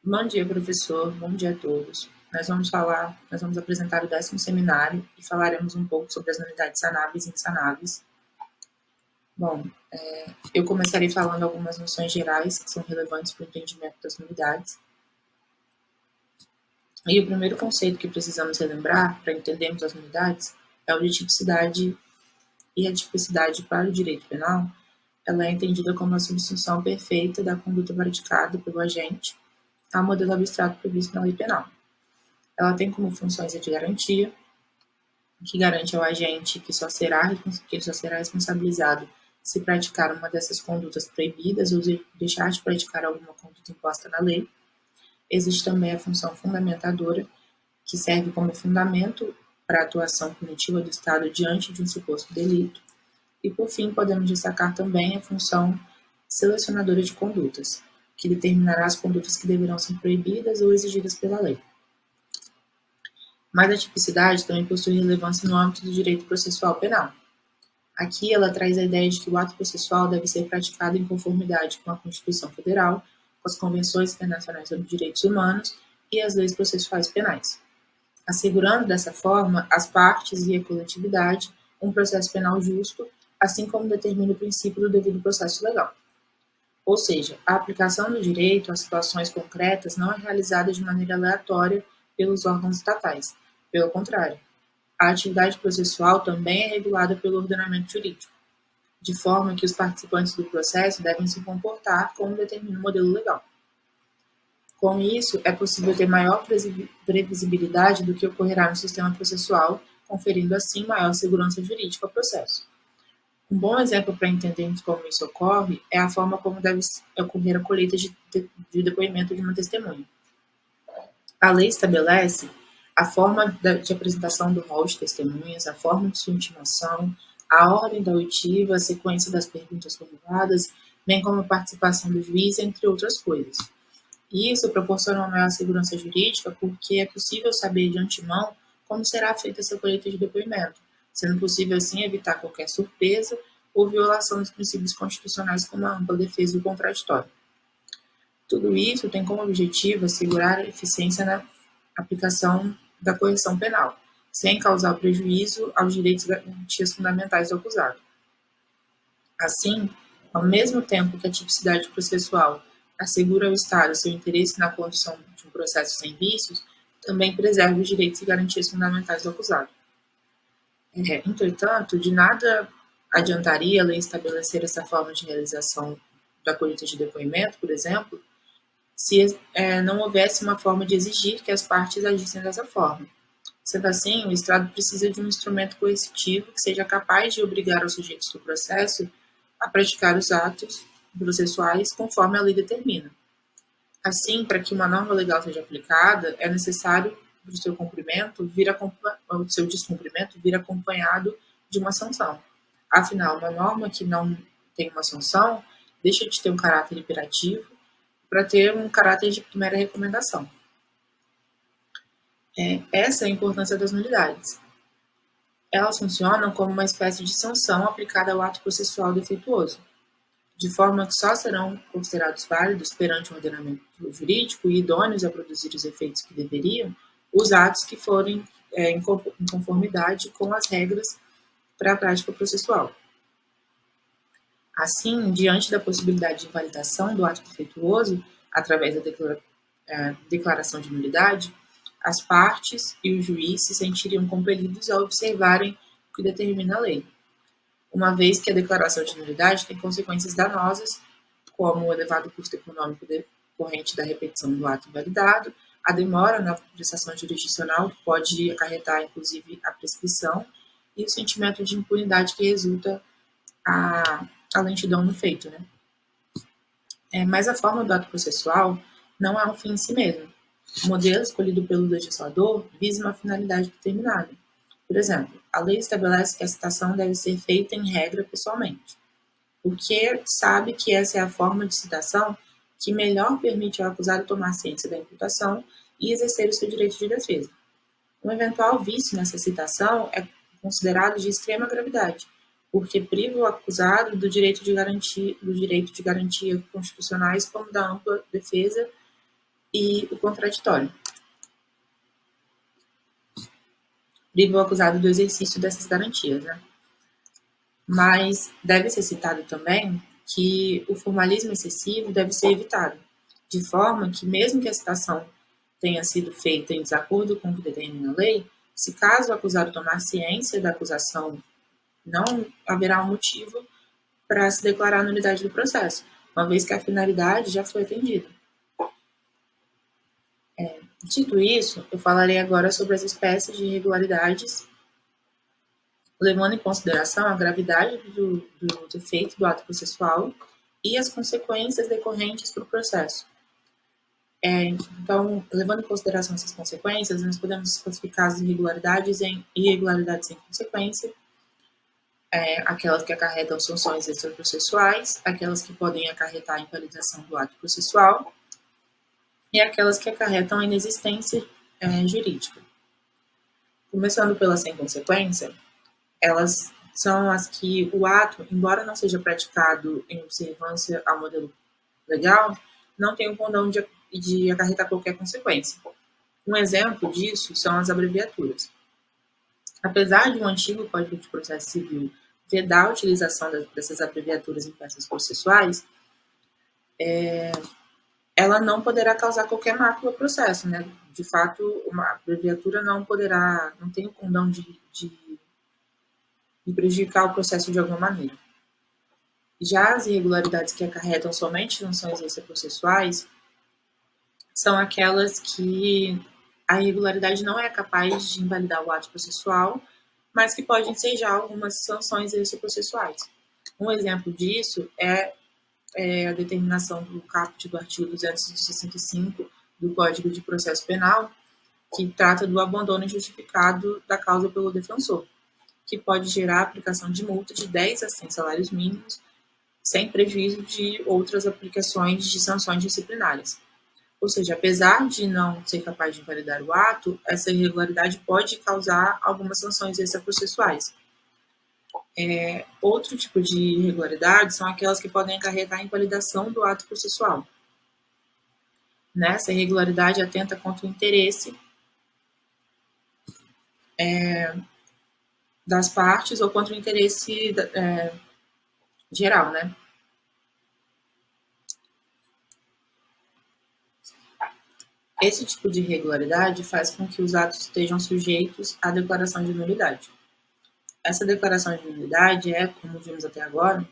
Bom dia, professor. Bom dia a todos. Nós vamos apresentar o 10º seminário e falaremos um pouco sobre as unidades sanáveis e insanáveis. Bom, eu começarei falando algumas noções gerais que são relevantes para o entendimento das unidades. E o primeiro conceito que precisamos relembrar para entendermos as unidades é o de tipicidade e a tipicidade para o direito penal. Ela é entendida como a substituição perfeita da conduta praticada pelo agente ao modelo abstrato previsto na lei penal. Ela tem como funções a de garantia, que garante ao agente que ele só será responsabilizado se praticar uma dessas condutas proibidas ou deixar de praticar alguma conduta imposta na lei. Existe também a função fundamentadora, que serve como fundamento para a atuação punitiva do Estado diante de um suposto delito. E, por fim, podemos destacar também a função selecionadora de condutas, que determinará as condutas que deverão ser proibidas ou exigidas pela lei. Mas a tipicidade também possui relevância no âmbito do direito processual penal. Aqui ela traz a ideia de que o ato processual deve ser praticado em conformidade com a Constituição Federal, com as convenções internacionais sobre direitos humanos e as leis processuais penais, assegurando dessa forma às partes e à coletividade um processo penal justo, assim como determina o princípio do devido processo legal. Ou seja, a aplicação do direito às situações concretas não é realizada de maneira aleatória pelos órgãos estatais. Pelo contrário, a atividade processual também é regulada pelo ordenamento jurídico, de forma que os participantes do processo devem se comportar como determina o modelo legal. Com isso, é possível ter maior previsibilidade do que ocorrerá no sistema processual, conferindo assim maior segurança jurídica ao processo. Um bom exemplo para entendermos como isso ocorre é a forma como deve ocorrer a colheita de depoimento de uma testemunha. A lei estabelece a forma de apresentação do rol de testemunhas, a forma de sua intimação, a ordem da oitiva, a sequência das perguntas formuladas, bem como a participação do juiz, entre outras coisas. E isso proporciona uma maior segurança jurídica porque é possível saber de antemão como será feita essa colheita de depoimento, sendo possível assim evitar qualquer surpresa ou violação dos princípios constitucionais como a ampla defesa do contraditório. Tudo isso tem como objetivo assegurar a eficiência na aplicação da correção penal, sem causar prejuízo aos direitos e garantias fundamentais do acusado. Assim, ao mesmo tempo que a tipicidade processual assegura ao Estado seu interesse na condução de um processo sem vícios, também preserva os direitos e garantias fundamentais do acusado. Entretanto, de nada adiantaria a lei estabelecer essa forma de realização da colheita de depoimento, por exemplo, se não houvesse uma forma de exigir que as partes agissem dessa forma. Sendo assim, o Estado precisa de um instrumento coercitivo que seja capaz de obrigar os sujeitos do processo a praticar os atos processuais conforme a lei determina. Assim, para que uma norma legal seja aplicada, é necessário para o seu descumprimento vir acompanhado de uma sanção. Afinal, uma norma que não tem uma sanção deixa de ter um caráter imperativo para ter um caráter de mera recomendação. Essa é a importância das nulidades. Elas funcionam como uma espécie de sanção aplicada ao ato processual defeituoso, de forma que só serão considerados válidos perante o ordenamento jurídico e idôneos a produzir os efeitos que deveriam os atos que forem em conformidade com as regras para a prática processual. Assim, diante da possibilidade de invalidação do ato defeituoso, através da declaração de nulidade, as partes e o juiz se sentiriam compelidos a observarem o que determina a lei, uma vez que a declaração de nulidade tem consequências danosas, como o elevado custo econômico decorrente da repetição do ato invalidado, a demora na prestação jurisdicional, que pode acarretar, inclusive, a prescrição, e o sentimento de impunidade que resulta a lentidão no feito. Mas a forma do ato processual não é um fim em si mesmo. O modelo escolhido pelo legislador visa uma finalidade determinada. Por exemplo, a lei estabelece que a citação deve ser feita em regra pessoalmente, porque sabe que essa é a forma de citação que melhor permite ao acusado tomar ciência da imputação e exercer o seu direito de defesa. Um eventual vício nessa citação é considerado de extrema gravidade, porque priva o acusado do direito de garantia constitucionais como da ampla defesa e o contraditório. Priva o acusado do exercício dessas garantias, né? Mas deve ser citado também que o formalismo excessivo deve ser evitado, de forma que, mesmo que a citação tenha sido feita em desacordo com o que determina a lei, se caso o acusado tomar ciência da acusação, não haverá um motivo para se declarar a nulidade do processo, uma vez que a finalidade já foi atendida. Dito isso, eu falarei agora sobre as espécies de irregularidades, levando em consideração a gravidade do defeito do ato processual e as consequências decorrentes para o processo. Então, levando em consideração essas consequências, nós podemos classificar as irregularidades em irregularidades sem consequência, aquelas que acarretam sanções extraprocessuais, aquelas que podem acarretar a invalidação do ato processual e aquelas que acarretam a inexistência jurídica. Começando pela sem consequência, elas são as que o ato, embora não seja praticado em observância ao modelo legal, não tem o condão de acarretar qualquer consequência. Um exemplo disso são as abreviaturas. Apesar de um antigo Código de Processo Civil vedar a utilização dessas abreviaturas em peças processuais, ela não poderá causar qualquer mácula ao processo, né? De fato, uma abreviatura não tem o condão de prejudicar o processo de alguma maneira. Já as irregularidades que acarretam somente sanções extraprocessuais são aquelas que a irregularidade não é capaz de invalidar o ato processual, mas que pode ensejar algumas sanções extraprocessuais. Um exemplo disso é a determinação do caput do artigo 265 do Código de Processo Penal, que trata do abandono injustificado da causa pelo defensor, que pode gerar a aplicação de multa de 10 a 100 salários mínimos, sem prejuízo de outras aplicações de sanções disciplinares. Ou seja, apesar de não ser capaz de invalidar o ato, essa irregularidade pode causar algumas sanções extraprocessuais. Outro tipo de irregularidade são aquelas que podem acarretar a invalidação do ato processual. Nessa irregularidade atenta contra o interesse das partes ou contra o interesse geral, né? Esse tipo de irregularidade faz com que os atos estejam sujeitos à declaração de nulidade. Essa declaração de nulidade é, como vimos até agora,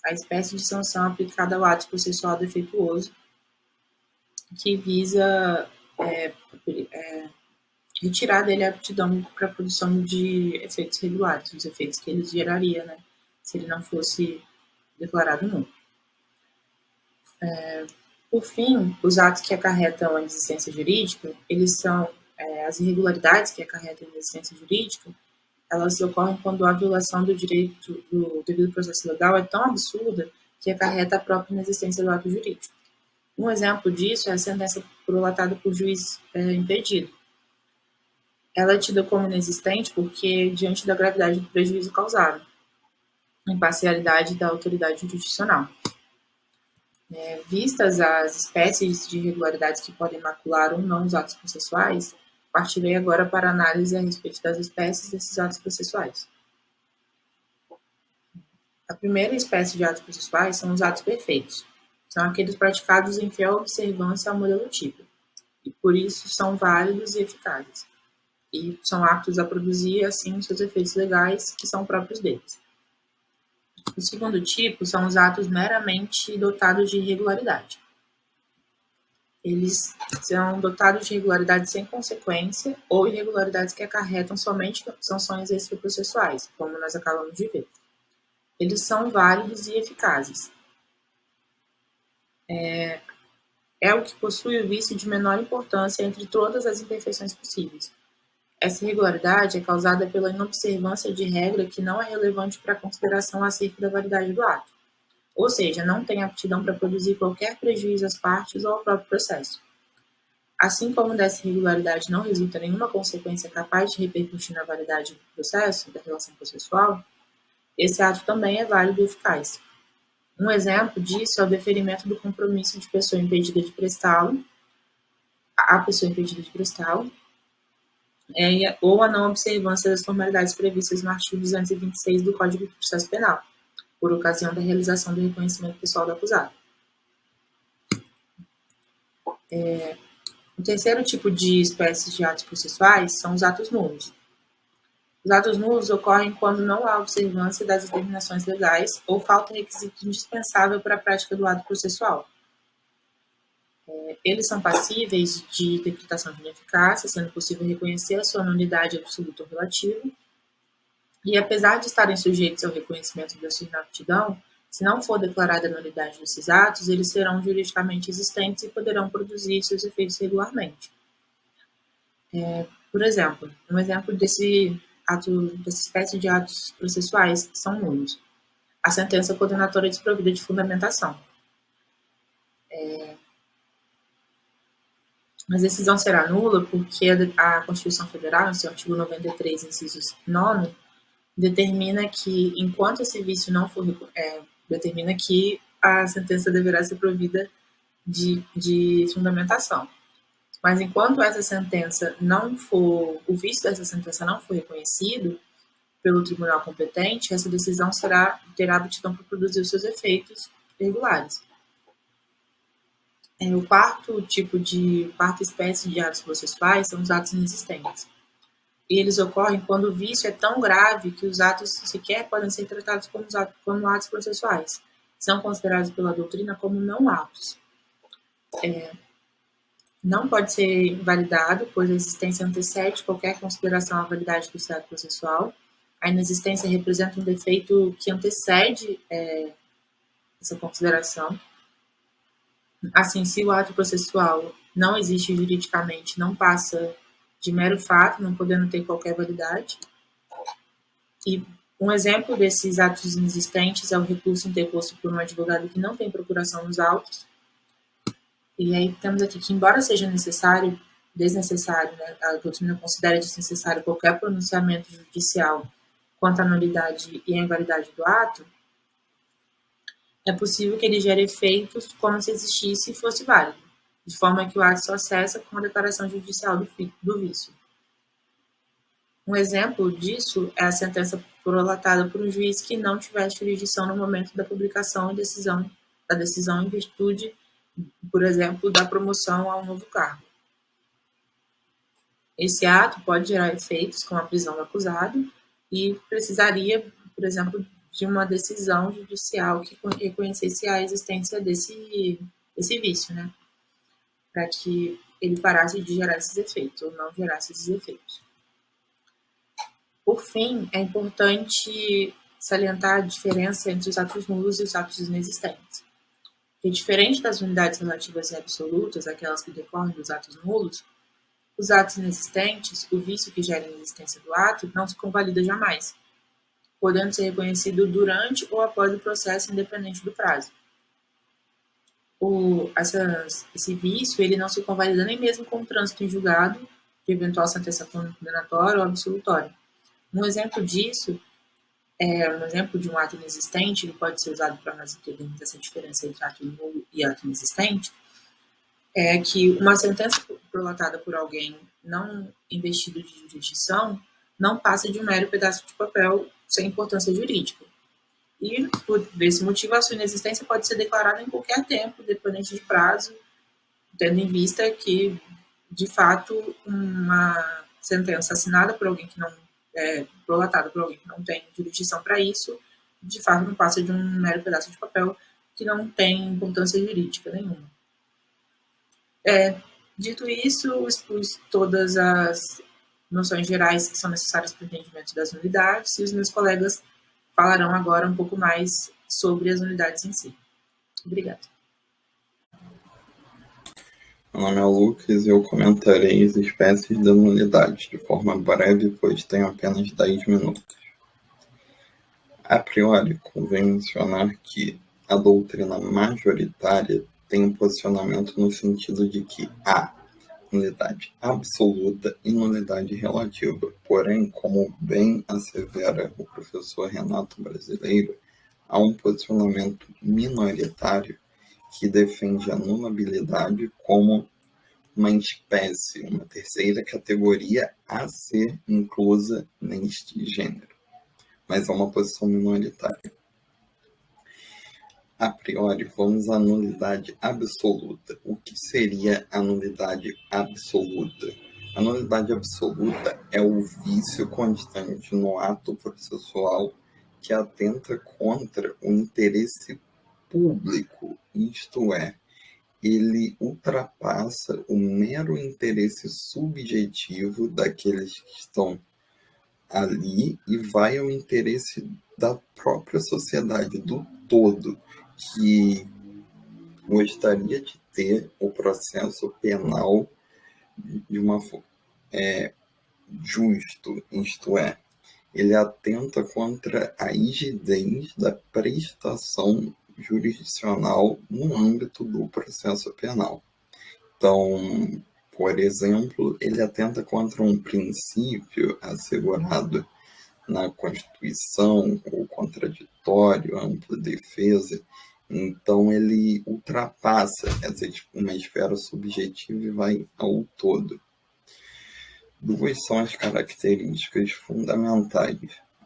a espécie de sanção aplicada ao ato processual defeituoso, que visa retirar dele a aptidão para a produção de efeitos regulares, os efeitos que ele geraria, né, se ele não fosse declarado nulo. Por fim, os atos que acarretam a inexistência jurídica, eles são as irregularidades que acarretam a inexistência jurídica, elas ocorrem quando a violação do direito do devido processo legal é tão absurda que acarreta a própria inexistência do ato jurídico. Um exemplo disso é a sentença prolatada por juiz impedido. Ela é tida como inexistente porque, diante da gravidade do prejuízo causado, a imparcialidade da autoridade jurisdicional. Vistas as espécies de irregularidades que podem macular ou não os atos processuais, partirei agora para análise a respeito das espécies desses atos processuais. A primeira espécie de atos processuais são os atos perfeitos. São aqueles praticados em fiel observância ao modelo típico, e por isso são válidos e eficazes, e são aptos a produzir, assim, seus efeitos legais, que são próprios deles. O segundo tipo são os atos meramente dotados de irregularidade. Eles são dotados de irregularidades sem consequência ou irregularidades que acarretam somente sanções extraprocessuais, como nós acabamos de ver. Eles são válidos e eficazes. É o que possui o vício de menor importância entre todas as imperfeições possíveis. Essa irregularidade é causada pela inobservância de regra que não é relevante para a consideração acerca da validade do ato, ou seja, não tem aptidão para produzir qualquer prejuízo às partes ou ao próprio processo. Assim como dessa irregularidade não resulta nenhuma consequência capaz de repercutir na validade do processo, da relação processual, esse ato também é válido e eficaz. Um exemplo disso é o deferimento do compromisso de pessoa impedida de prestá-lo, a pessoa impedida de prestá-lo, ou a não observância das formalidades previstas no artigo 226 do Código de Processo Penal, por ocasião da realização do reconhecimento pessoal do acusado. O terceiro tipo de espécies de atos processuais são os atos nulos. Os atos nulos ocorrem quando não há observância das determinações legais ou falta requisito indispensável para a prática do ato processual. Eles são passíveis de decretação de ineficácia, sendo possível reconhecer a sua nulidade absoluta ou relativa, e apesar de estarem sujeitos ao reconhecimento da sua inaptidão, se não for declarada a nulidade desses atos, eles serão juridicamente existentes e poderão produzir seus efeitos regularmente. Por exemplo, um exemplo dessa espécie de atos processuais são nulos. A sentença condenatória desprovida de fundamentação. Mas a decisão será nula porque a Constituição Federal, no seu artigo 93, incisos 9, determina que, enquanto esse vício não for... determina que a sentença deverá ser provida de fundamentação. Mas enquanto essa sentença não for... o vício dessa sentença não for reconhecido pelo tribunal competente, essa decisão terá aptidão para produzir os seus efeitos regulares. O quarta espécie de atos processuais são os atos inexistentes. E eles ocorrem quando o vício é tão grave que os atos sequer podem ser tratados como atos processuais. São considerados pela doutrina como não atos. Não pode ser invalidado, pois a existência antecede qualquer consideração à validade do ato processual. A inexistência representa um defeito que antecede essa consideração. Assim, se o ato processual não existe juridicamente, não passa de mero fato, não podendo ter qualquer validade. E um exemplo desses atos inexistentes é o recurso interposto por um advogado que não tem procuração nos autos. E aí temos aqui que, embora seja desnecessário, né, a doutrina considera desnecessário qualquer pronunciamento judicial quanto à nulidade e à invalidade do ato, é possível que ele gere efeitos como se existisse e fosse válido, de forma que o ato só cessa com a declaração judicial do vício. Um exemplo disso é a sentença prolatada por um juiz que não tivesse jurisdição no momento da publicação da decisão em virtude, por exemplo, da promoção a um novo cargo. Esse ato pode gerar efeitos como a prisão do acusado e precisaria, por exemplo, de uma decisão judicial que reconhecesse a existência desse vício, né? Para que ele parasse de gerar esses efeitos, ou não gerasse esses efeitos. Por fim, é importante salientar a diferença entre os atos nulos e os atos inexistentes. Porque, diferente das unidades relativas e absolutas, aquelas que decorrem dos atos nulos, os atos inexistentes, o vício que gera a inexistência do ato, não se convalida jamais, podendo ser reconhecido durante ou após o processo, independente do prazo. Esse vício ele não se convalida nem mesmo com o trânsito em julgado de eventual sentença condenatória ou absolutória. Um exemplo disso um exemplo de um ato inexistente, ele pode ser usado para nós entendermos essa diferença entre ato nulo e ato inexistente, é que uma sentença prolatada por alguém não investido de jurisdição não passa de um mero pedaço de papel sem importância jurídica. E, por esse motivo, a sua inexistência pode ser declarada em qualquer tempo, dependente de prazo, tendo em vista que, de fato, uma sentença assinada por alguém que não prolatada por alguém que não tem jurisdição para isso, de fato não passa de um mero pedaço de papel que não tem importância jurídica nenhuma. Dito isso, expus todas as noções gerais que são necessárias para o entendimento das nulidades e os meus colegas falarão agora um pouco mais sobre as nulidades em si. Obrigada. Meu nome é Lucas e eu comentarei as espécies da nulidade de forma breve, pois tenho apenas 10 minutos. A priori, convém mencionar que a doutrina majoritária tem um posicionamento no sentido de que há nulidade absoluta e nulidade relativa. Porém, como bem assevera o professor Renato Brasileiro, há um posicionamento minoritário que defende a nulabilidade como uma espécie, uma terceira categoria a ser inclusa neste gênero, mas é uma posição minoritária. A priori, vamos à nulidade absoluta. O que seria a nulidade absoluta? A nulidade absoluta é o vício constante no ato processual que atenta contra o interesse público, isto é, ele ultrapassa o mero interesse subjetivo daqueles que estão ali e vai ao interesse da própria sociedade, do todo, que gostaria de ter o processo penal de uma justo, isto é, ele atenta contra a rigidez da prestação jurisdicional no âmbito do processo penal. Então, por exemplo, ele atenta contra um princípio assegurado na Constituição, o contraditório, a ampla defesa. Então, ele ultrapassa uma esfera subjetiva e vai ao todo. Duas são as características fundamentais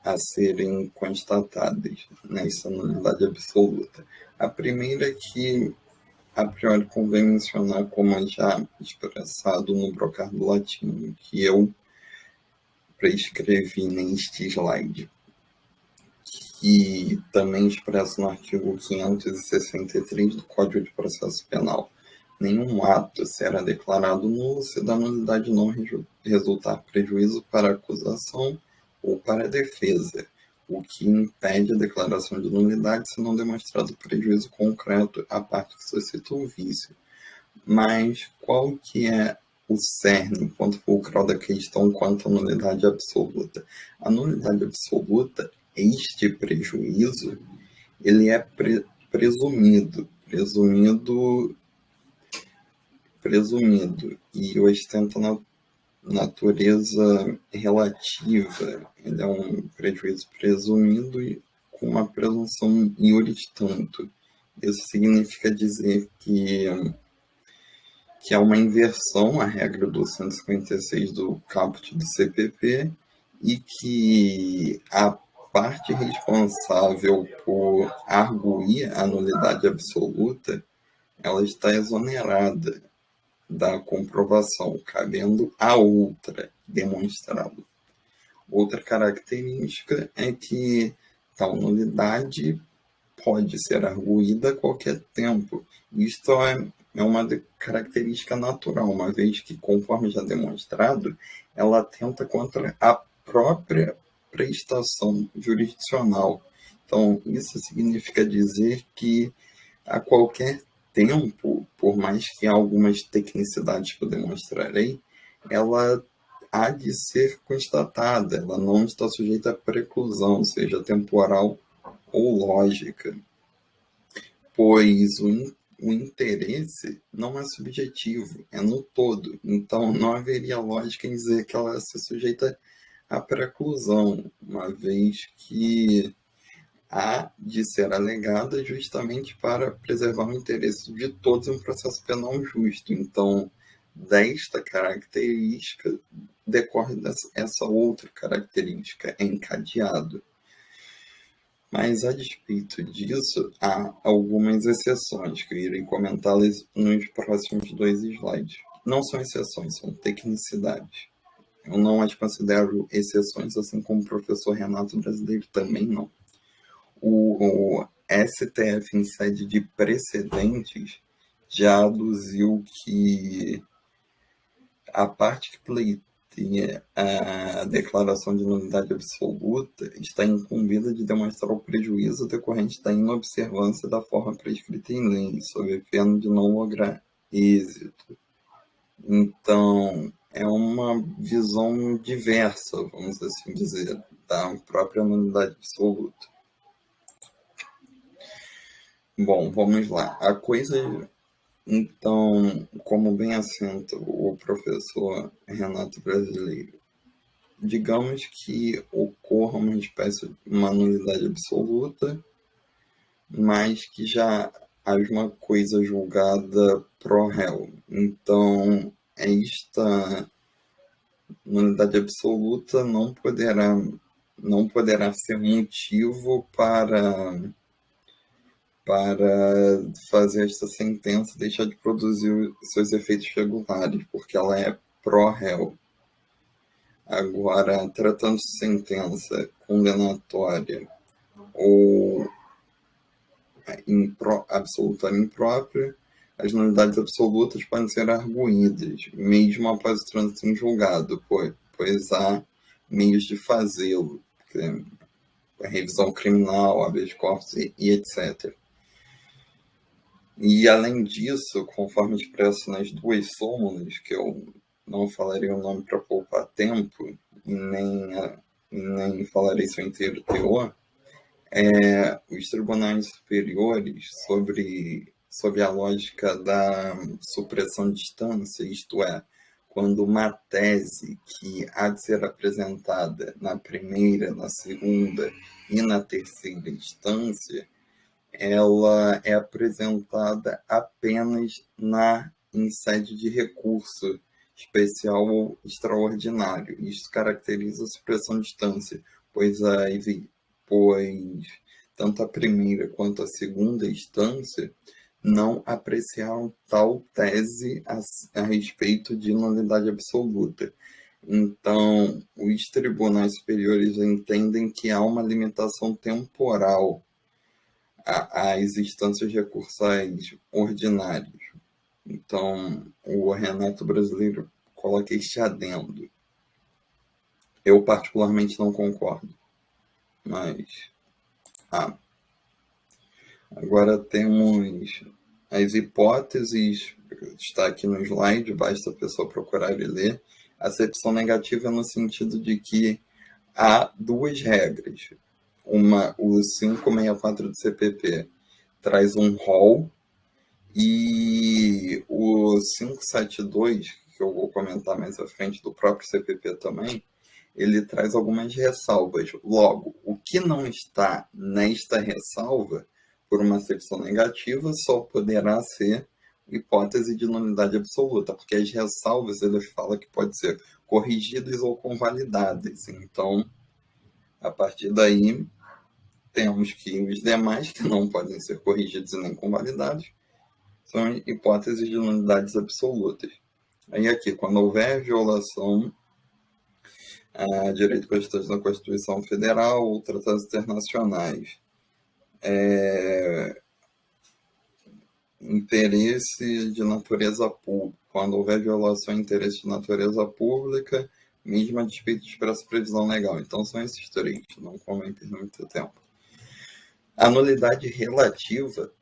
a serem constatadas nessa nulidade absoluta. A primeira é que, a priori, convém mencionar, como já expressado no brocardo latino, que eu prescrevi neste slide, que também expresso no artigo 563 do Código de Processo Penal. Nenhum ato será declarado nulo se da nulidade não resultar prejuízo para a acusação ou para a defesa, o que impede a declaração de nulidade se não demonstrado prejuízo concreto à parte que suscita o vício. Mas qual que é o cerne, o ponto fulcral da questão quanto à nulidade absoluta? A nulidade absoluta, este prejuízo, ele é presumido e ostenta natureza relativa. Ele é um prejuízo presumido e com uma presunção iuris tanto. Isso significa dizer que é uma inversão à regra do 156 do caput do CPP e que a parte responsável por arguir a nulidade absoluta, ela está exonerada da comprovação, cabendo a outra demonstrá-lo. Outra característica é que tal nulidade pode ser arguída a qualquer tempo. Isto é uma característica natural, uma vez que, conforme já demonstrado, ela atenta contra a própria prestação jurisdicional. Então, isso significa dizer que a qualquer tempo, por mais que algumas tecnicidades que eu demonstrarei, ela há de ser constatada, ela não está sujeita à preclusão, seja temporal ou lógica, pois o interesse não é subjetivo, é no todo. Então, não haveria lógica em dizer que ela se sujeita à preclusão, uma vez que há de ser alegada justamente para preservar o interesse de todos em um processo penal justo. Então, desta característica decorre essa outra característica, é encadeado. Mas, a despeito disso, há algumas exceções que eu irei comentá-las nos próximos 2 slides. Não são exceções, são tecnicidades. Eu não as considero exceções, assim como o professor Renato Brasileiro também não. O STF, em sede de precedentes, já aduziu que a parte que pleiteia a declaração de nulidade absoluta está incumbida de demonstrar o prejuízo decorrente da inobservância da forma prescrita em lei, sob pena de não lograr êxito. Então, é uma visão diversa, vamos assim dizer, da própria nulidade absoluta. Bom, vamos lá. A coisa, então, como bem assenta o professor Renato Brasileiro, digamos que ocorra uma espécie de uma nulidade absoluta, mas que já haja uma coisa julgada pro réu. Então, esta nulidade absoluta não poderá ser motivo para fazer esta sentença deixar de produzir seus efeitos regulares, porque ela é pró-réu. Agora, tratando-se de sentença condenatória ou absolutória imprópria, as nulidades absolutas podem ser arguídas, mesmo após o trânsito em julgado, pois há meios de fazê-lo, a revisão criminal, habeas corpus e etc. E, além disso, conforme expresso nas duas súmulas, que eu não falarei o nome para poupar tempo, e nem falarei seu inteiro teor, os tribunais superiores, sob a lógica da supressão de instância, isto é, quando uma tese que há de ser apresentada na primeira, na segunda e na terceira instância, ela é apresentada apenas em sede de recurso especial ou extraordinário. Isso caracteriza a supressão de instância, pois tanto a primeira quanto a segunda instância não apreciaram tal tese a respeito de nulidade absoluta. Então, os tribunais superiores entendem que há uma limitação temporal às instâncias recursais ordinárias. Então, o Renato Brasileiro coloca este adendo. Eu particularmente não concordo, mas agora temos as hipóteses, está aqui no slide, basta a pessoa procurar e ler. Acepção negativa no sentido de que há duas regras. O 564 do CPP traz um rol e o 572, que eu vou comentar mais à frente, do próprio CPP também, ele traz algumas ressalvas. Logo, o que não está nesta ressalva, por uma acepção negativa, só poderá ser hipótese de nulidade absoluta, porque as ressalvas ele fala que pode ser corrigidas ou convalidadas. Então, a partir daí, temos que os demais, que não podem ser corrigidos e nem convalidados, são hipóteses de nulidades absolutas. Aí aqui, quando houver violação a direito constitucional da Constituição Federal ou tratados internacionais, interesse de natureza pública, quando houver violação de interesse de natureza pública, mesmo a despeito de expressa previsão legal. Então, são esses três, não convém perder muito tempo. A nulidade relativa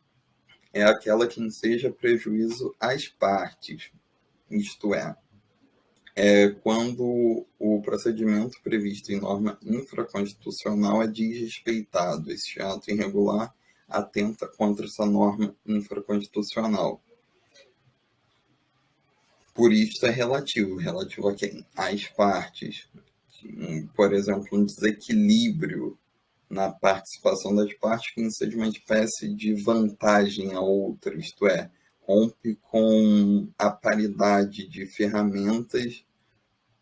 é aquela que enseja prejuízo às partes, isto é quando o procedimento previsto em norma infraconstitucional é desrespeitado. Esse ato irregular atenta contra essa norma infraconstitucional. Por isso é relativo a quem? Às partes. Por exemplo, um desequilíbrio na participação das partes que seja uma espécie de vantagem a outra, isto é, rompe com a paridade de ferramentas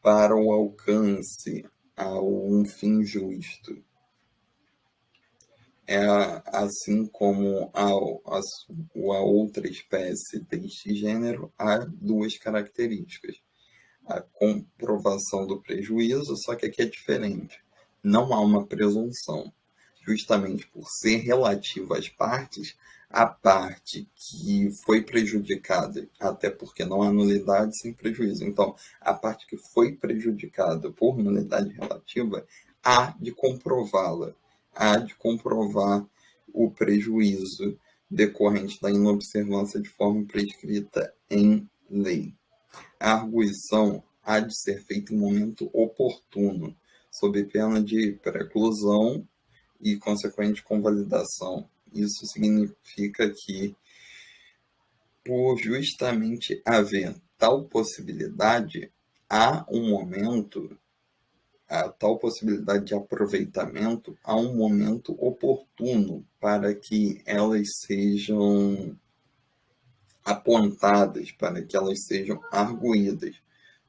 para o alcance a um fim justo. Assim como a outra espécie deste gênero, há duas características. A comprovação do prejuízo, só que aqui é diferente. Não há uma presunção. Justamente por ser relativo às partes, a parte que foi prejudicada, até porque não há nulidade sem prejuízo. Então, a parte que foi prejudicada por nulidade relativa, há de comprová-la, há de comprovar o prejuízo decorrente da inobservância de forma prescrita em lei. A arguição há de ser feita em momento oportuno, sob pena de preclusão e consequente convalidação. Isso significa que, por justamente haver tal possibilidade, há tal possibilidade de aproveitamento, há um momento oportuno para que elas sejam apontadas para que elas sejam arguídas,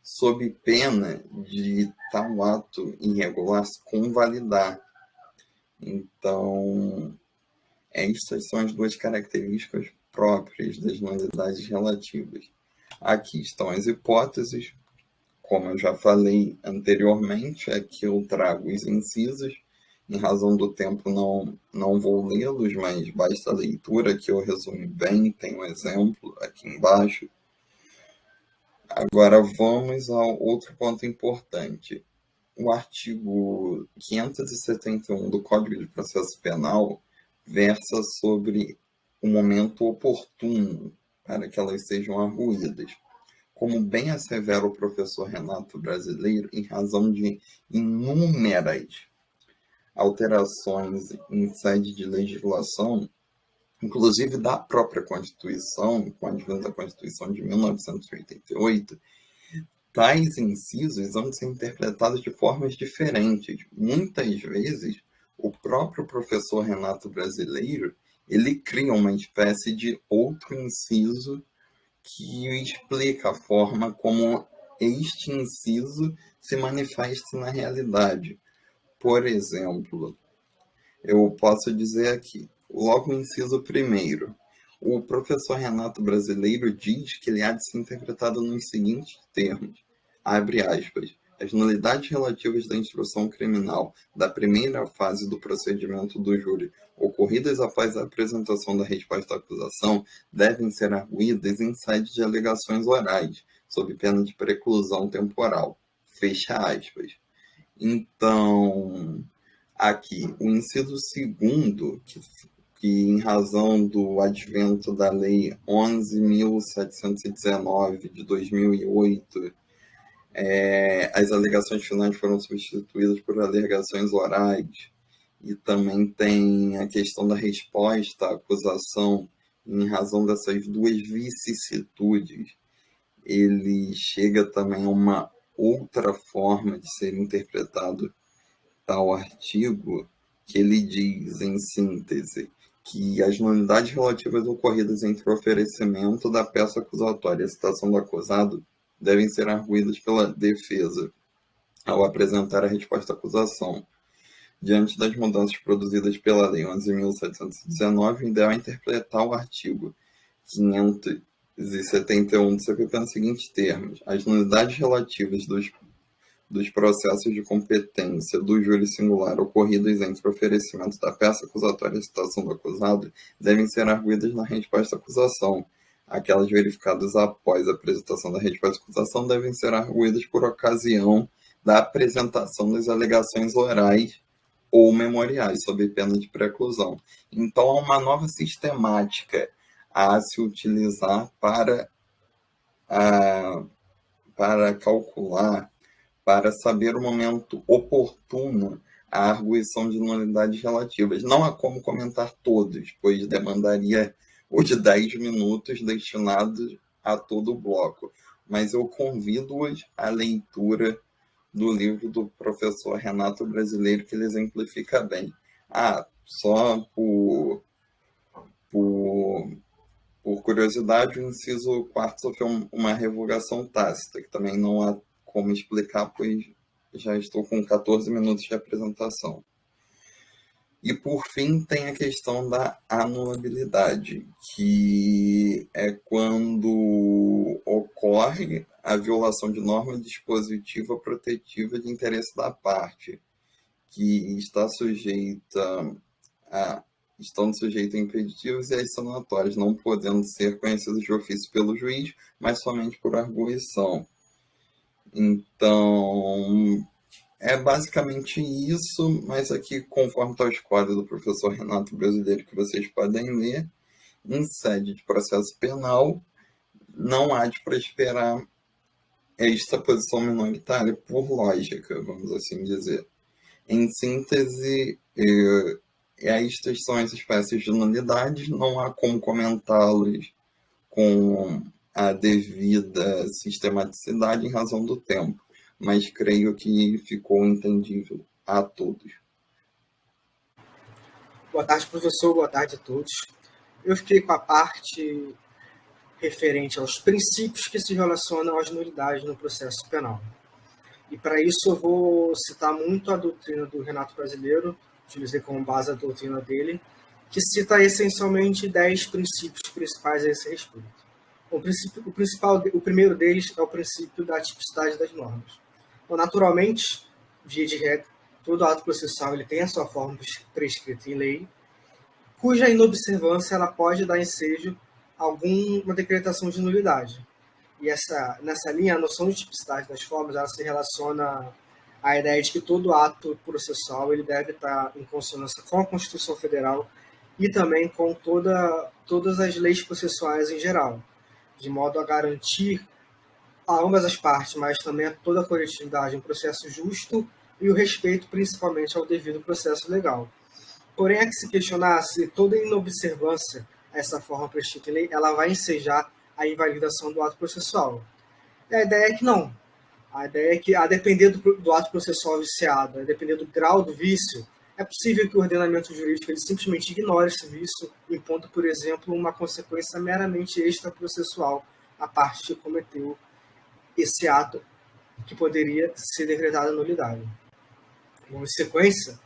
sob pena de tal ato irregular se convalidar. Então, estas são as duas características próprias das nulidades relativas. Aqui estão as hipóteses, como eu já falei anteriormente, aqui eu trago os incisos. Em razão do tempo, não vou lê-los, mas basta a leitura que eu resumo bem. Tem um exemplo aqui embaixo. Agora vamos ao outro ponto importante. O artigo 571 do Código de Processo Penal versa sobre o momento oportuno para que elas sejam arguídas. Como bem assevera o professor Renato Brasileiro, em razão de inúmeras alterações em sede de legislação, inclusive da própria Constituição, com o advento da Constituição de 1988, tais incisos vão ser interpretados de formas diferentes. Muitas vezes, o próprio professor Renato Brasileiro, ele cria uma espécie de outro inciso que explica a forma como este inciso se manifesta na realidade. Por exemplo, eu posso dizer aqui, logo o inciso primeiro, o professor Renato Brasileiro diz que ele há de ser interpretado nos seguintes termos, abre aspas, as nulidades relativas da instrução criminal da primeira fase do procedimento do júri, ocorridas após a apresentação da resposta à acusação, devem ser arguídas em sede de alegações orais, sob pena de preclusão temporal. Fecha aspas. Então, aqui, o inciso segundo, que em razão do advento da Lei 11.719 de 2008, as alegações finais foram substituídas por alegações orais, e também tem a questão da resposta à acusação, em razão dessas duas vicissitudes, ele chega também a uma outra forma de ser interpretado tal artigo, que ele diz, em síntese, que as nulidades relativas ocorridas entre o oferecimento da peça acusatória e a citação do acusado devem ser arguídas pela defesa ao apresentar a resposta à acusação. Diante das mudanças produzidas pela Lei 11.719, o ideal é interpretar o artigo 571 do CPP nos seguintes termos. As nulidades relativas dos processos de competência do júri singular ocorridos entre o oferecimento da peça acusatória e a citação do acusado devem ser arguidas na resposta à acusação. Aquelas verificadas após a apresentação da resposta à acusação devem ser arguidas por ocasião da apresentação das alegações orais ou memoriais, sob pena de preclusão. Então, há uma nova sistemática a se utilizar para calcular, para saber o momento oportuno a arguição de nulidades relativas. Não há como comentar todos, pois demandaria o de 10 minutos destinados a todo o bloco, mas eu convido-os à leitura do livro do professor Renato Brasileiro, que ele exemplifica bem. Só por curiosidade, o inciso 4 sofreu uma revogação tácita, que também não há como explicar, pois já estou com 14 minutos de apresentação. E, por fim, tem a questão da anulabilidade, que é quando ocorre a violação de norma dispositiva protetiva de interesse da parte, que estão sujeitos a impeditivos e as sanatórias, não podendo ser conhecidos de ofício pelo juiz, mas somente por arguição. Então, é basicamente isso, mas aqui, conforme está o esquadro do professor Renato Brasileiro, que vocês podem ler, em sede de processo penal, não há de prosperar esta posição minoritária por lógica, vamos assim dizer. Em síntese, estas são as espécies de nulidades, não há como comentá-los com a devida sistematicidade em razão do tempo, mas creio que ficou entendível a todos. Boa tarde, professor. Boa tarde a todos. Eu fiquei com a parte referente aos princípios que se relacionam às nulidades no processo penal. E para isso eu vou citar muito a doutrina do Renato Brasileiro, utilizei como base a doutrina dele, que cita essencialmente 10 princípios principais a esse respeito. O primeiro deles é o princípio da tipicidade das normas. Então, naturalmente, via de regra, todo ato processual ele tem a sua forma prescrita em lei, cuja inobservância ela pode dar ensejo a alguma decretação de nulidade. E nessa linha, a noção de tipicidade das formas ela se relaciona à ideia de que todo ato processual ele deve estar em consonância com a Constituição Federal e também com todas as leis processuais em geral, de modo a garantir a ambas as partes, mas também a toda a coletividade um processo justo e o respeito principalmente ao devido processo legal. Porém, é que se questionar se toda inobservância a essa forma prescrita em lei, ela vai ensejar a invalidação do ato processual. E a ideia é que não. A ideia é que, a depender do ato processual viciado, a depender do grau do vício, é possível que o ordenamento jurídico ele simplesmente ignore esse vício, impondo, por exemplo, uma consequência meramente extraprocessual à parte que cometeu esse ato que poderia ser decretada nulidade. Bom, em sequência,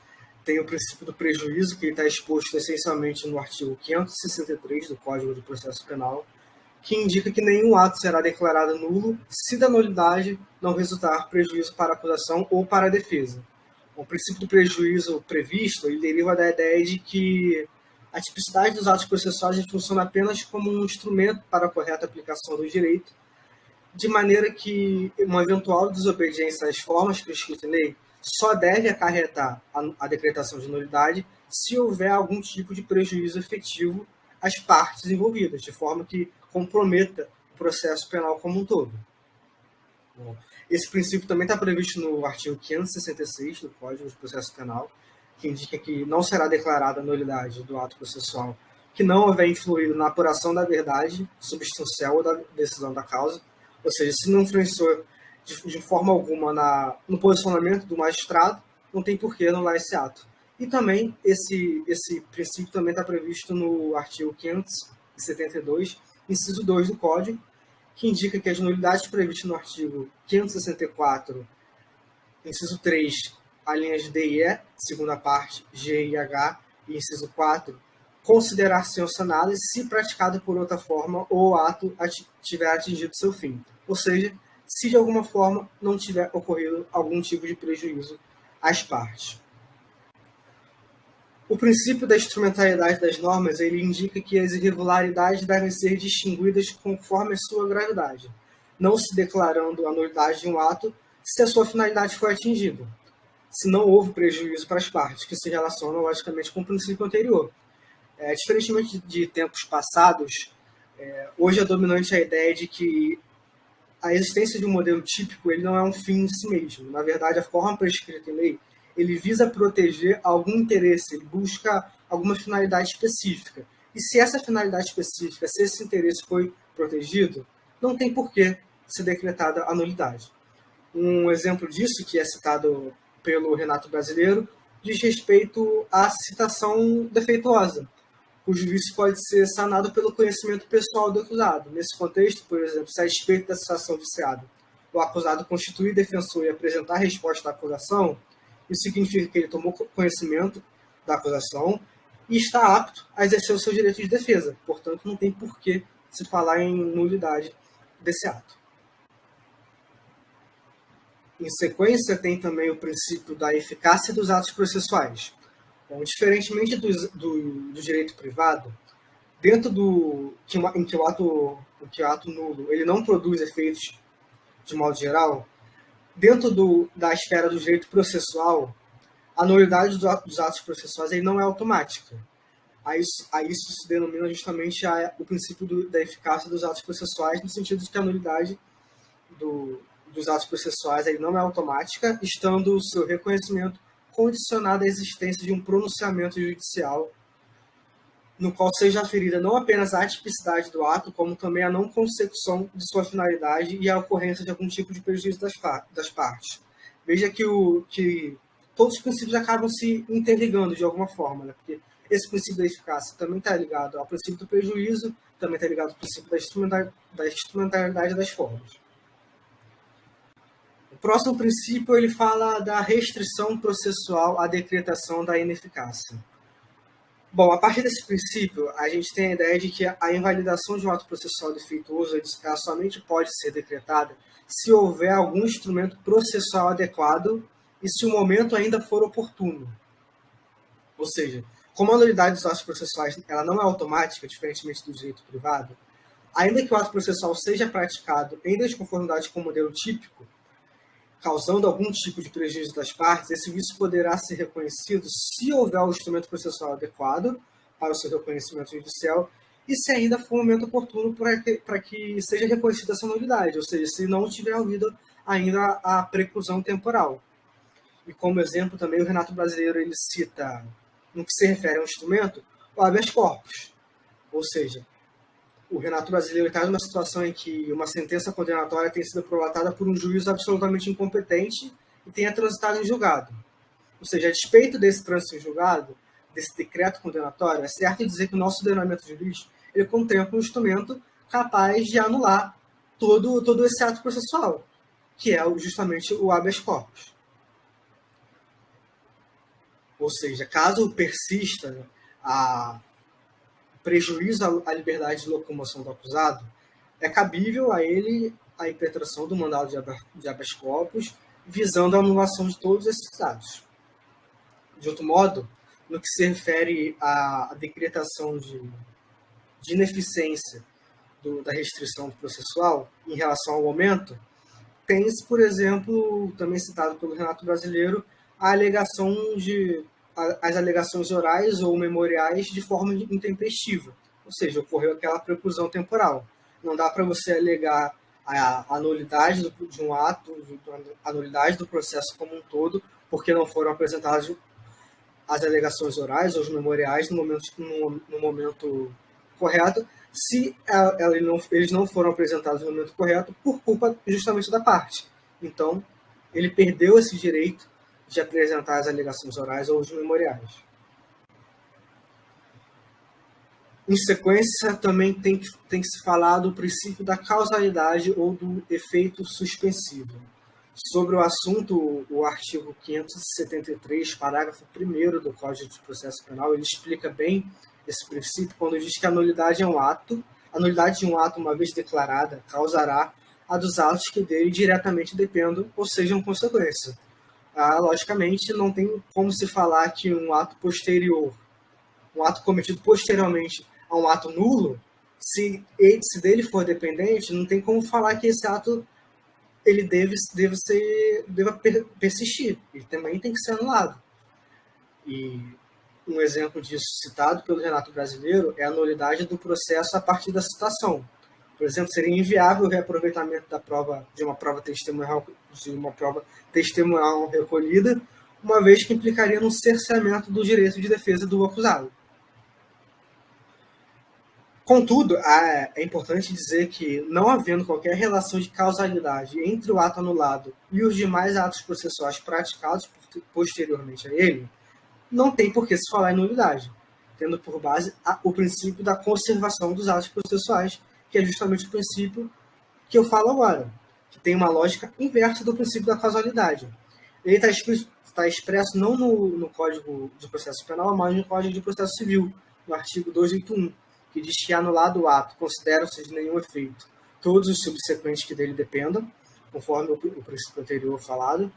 tem o princípio do prejuízo, que está exposto essencialmente no artigo 563 do Código de Processo Penal, que indica que nenhum ato será declarado nulo se da nulidade não resultar prejuízo para a acusação ou para a defesa. O princípio do prejuízo previsto ele deriva da ideia de que a tipicidade dos atos processuais funciona apenas como um instrumento para a correta aplicação do direito, de maneira que uma eventual desobediência às formas prescritas em lei só deve acarretar a decretação de nulidade se houver algum tipo de prejuízo efetivo às partes envolvidas, de forma que comprometa o processo penal como um todo. Bom, esse princípio também está previsto no artigo 566 do Código de Processo Penal, que indica que não será declarada a nulidade do ato processual que não houver influído na apuração da verdade substancial ou da decisão da causa, ou seja, se não influenciou de forma alguma no posicionamento do magistrado, não tem por que anular esse ato. E também, esse princípio também está previsto no artigo 572, inciso 2 do Código, que indica que as nulidades previstas no artigo 564, inciso 3, alíneas D e E, segunda parte, G e H, e inciso 4, considerar-se sanadas se praticado por outra forma ou o ato tiver atingido seu fim. Ou seja, se de alguma forma não tiver ocorrido algum tipo de prejuízo às partes. O princípio da instrumentalidade das normas ele indica que as irregularidades devem ser distinguidas conforme a sua gravidade, não se declarando a nulidade de um ato se a sua finalidade foi atingida, se não houve prejuízo para as partes, que se relacionam logicamente com o princípio anterior. Diferentemente de tempos passados, hoje é dominante a ideia de que a existência de um modelo típico ele não é um fim em si mesmo. Na verdade, a forma prescrita em lei ele visa proteger algum interesse, ele busca alguma finalidade específica. E se essa finalidade específica, se esse interesse foi protegido, não tem por que ser decretada a nulidade. Um exemplo disso, que é citado pelo Renato Brasileiro, diz respeito à citação defeituosa, cujo vício pode ser sanado pelo conhecimento pessoal do acusado. Nesse contexto, por exemplo, se a respeito da citação viciada, o acusado constituir defensor e apresentar resposta à acusação, isso significa que ele tomou conhecimento da acusação e está apto a exercer o seu direito de defesa. Portanto, não tem por que se falar em nulidade desse ato. Em sequência, tem também o princípio da eficácia dos atos processuais. Bom, diferentemente do direito privado, dentro em que o ato nulo ele não produz efeitos de modo geral, dentro da esfera do direito processual, a nulidade dos atos processuais ele não é automática. A isso se denomina justamente o princípio da eficácia dos atos processuais, no sentido de que a nulidade dos atos processuais ele não é automática, estando o seu reconhecimento condicionado à existência de um pronunciamento judicial no qual seja aferida não apenas a atipicidade do ato, como também a não consecução de sua finalidade e a ocorrência de algum tipo de prejuízo das partes. Veja que todos os princípios acabam se interligando de alguma forma, né? Porque Esse princípio da eficácia também está ligado ao princípio do prejuízo, também está ligado ao princípio da instrumentalidade das formas. O próximo princípio ele fala da restrição processual à decretação da ineficácia. Bom, a partir desse princípio, a gente tem a ideia de que a invalidação de um ato processual defeituoso ela somente pode ser decretada se houver algum instrumento processual adequado e se o momento ainda for oportuno. Ou seja, como a nulidade dos atos processuais ela não é automática, diferentemente do direito privado, ainda que o ato processual seja praticado em desconformidade com o modelo típico, causando algum tipo de prejuízo das partes, esse vício poderá ser reconhecido se houver o instrumento processual adequado para o seu reconhecimento judicial e se ainda for o momento oportuno para que seja reconhecida essa nulidade, ou seja, se não tiver havido ainda a preclusão temporal. E como exemplo também o Renato Brasileiro ele cita, no que se refere ao instrumento, o habeas corpus, ou seja, o Renato Brasileiro está numa situação em que uma sentença condenatória tem sido prolatada por um juiz absolutamente incompetente e tenha transitado em julgado. Ou seja, a despeito desse trânsito em julgado, desse decreto condenatório, é certo dizer que o nosso ordenamento jurídico ele contempla um instrumento capaz de anular todo esse ato processual, que é justamente o habeas corpus. Ou seja, caso persista a prejuízo à liberdade de locomoção do acusado, é cabível a ele a impetração do mandado de habeas corpus, visando a anulação de todos esses atos. De outro modo, no que se refere à decretação de ineficiência da restrição processual em relação ao momento, tem-se, por exemplo, também citado pelo Renato Brasileiro, as alegações orais ou memoriais de forma intempestiva, ou seja, ocorreu aquela preclusão temporal. Não dá para você alegar a nulidade de um ato, a nulidade do processo como um todo, porque não foram apresentadas as alegações orais ou os memoriais no momento correto, se eles não foram apresentados no momento correto por culpa justamente da parte. Então, ele perdeu esse direito de apresentar as alegações orais ou os memoriais. Em sequência, também tem que se falar do princípio da causalidade ou do efeito suspensivo. Sobre o assunto, o artigo 573, parágrafo 1º do Código de Processo Penal, ele explica bem esse princípio quando diz que a nulidade de um ato, uma vez declarada, causará a dos atos que dele diretamente dependam ou sejam consequência. Logicamente, não tem como se falar que um ato cometido posteriormente a um ato nulo, se dele for dependente, não tem como falar que esse ato ele deva persistir. Ele também tem que ser anulado. E um exemplo disso citado pelo Renato Brasileiro é a nulidade do processo a partir da citação. Por exemplo, seria inviável o reaproveitamento de uma prova testemunhal recolhida, uma vez que implicaria no cerceamento do direito de defesa do acusado. Contudo, é importante dizer que, não havendo qualquer relação de causalidade entre o ato anulado e os demais atos processuais praticados posteriormente a ele, não tem por que se falar em nulidade, tendo por base o princípio da conservação dos atos processuais, que é justamente o princípio que eu falo agora, que tem uma lógica inversa do princípio da causalidade. Ele está expresso não no Código de Processo Penal, mas no Código de Processo Civil, no artigo 281, que diz que, anulado o ato, consideram-se de nenhum efeito todos os subsequentes que dele dependam, conforme o princípio anterior falado.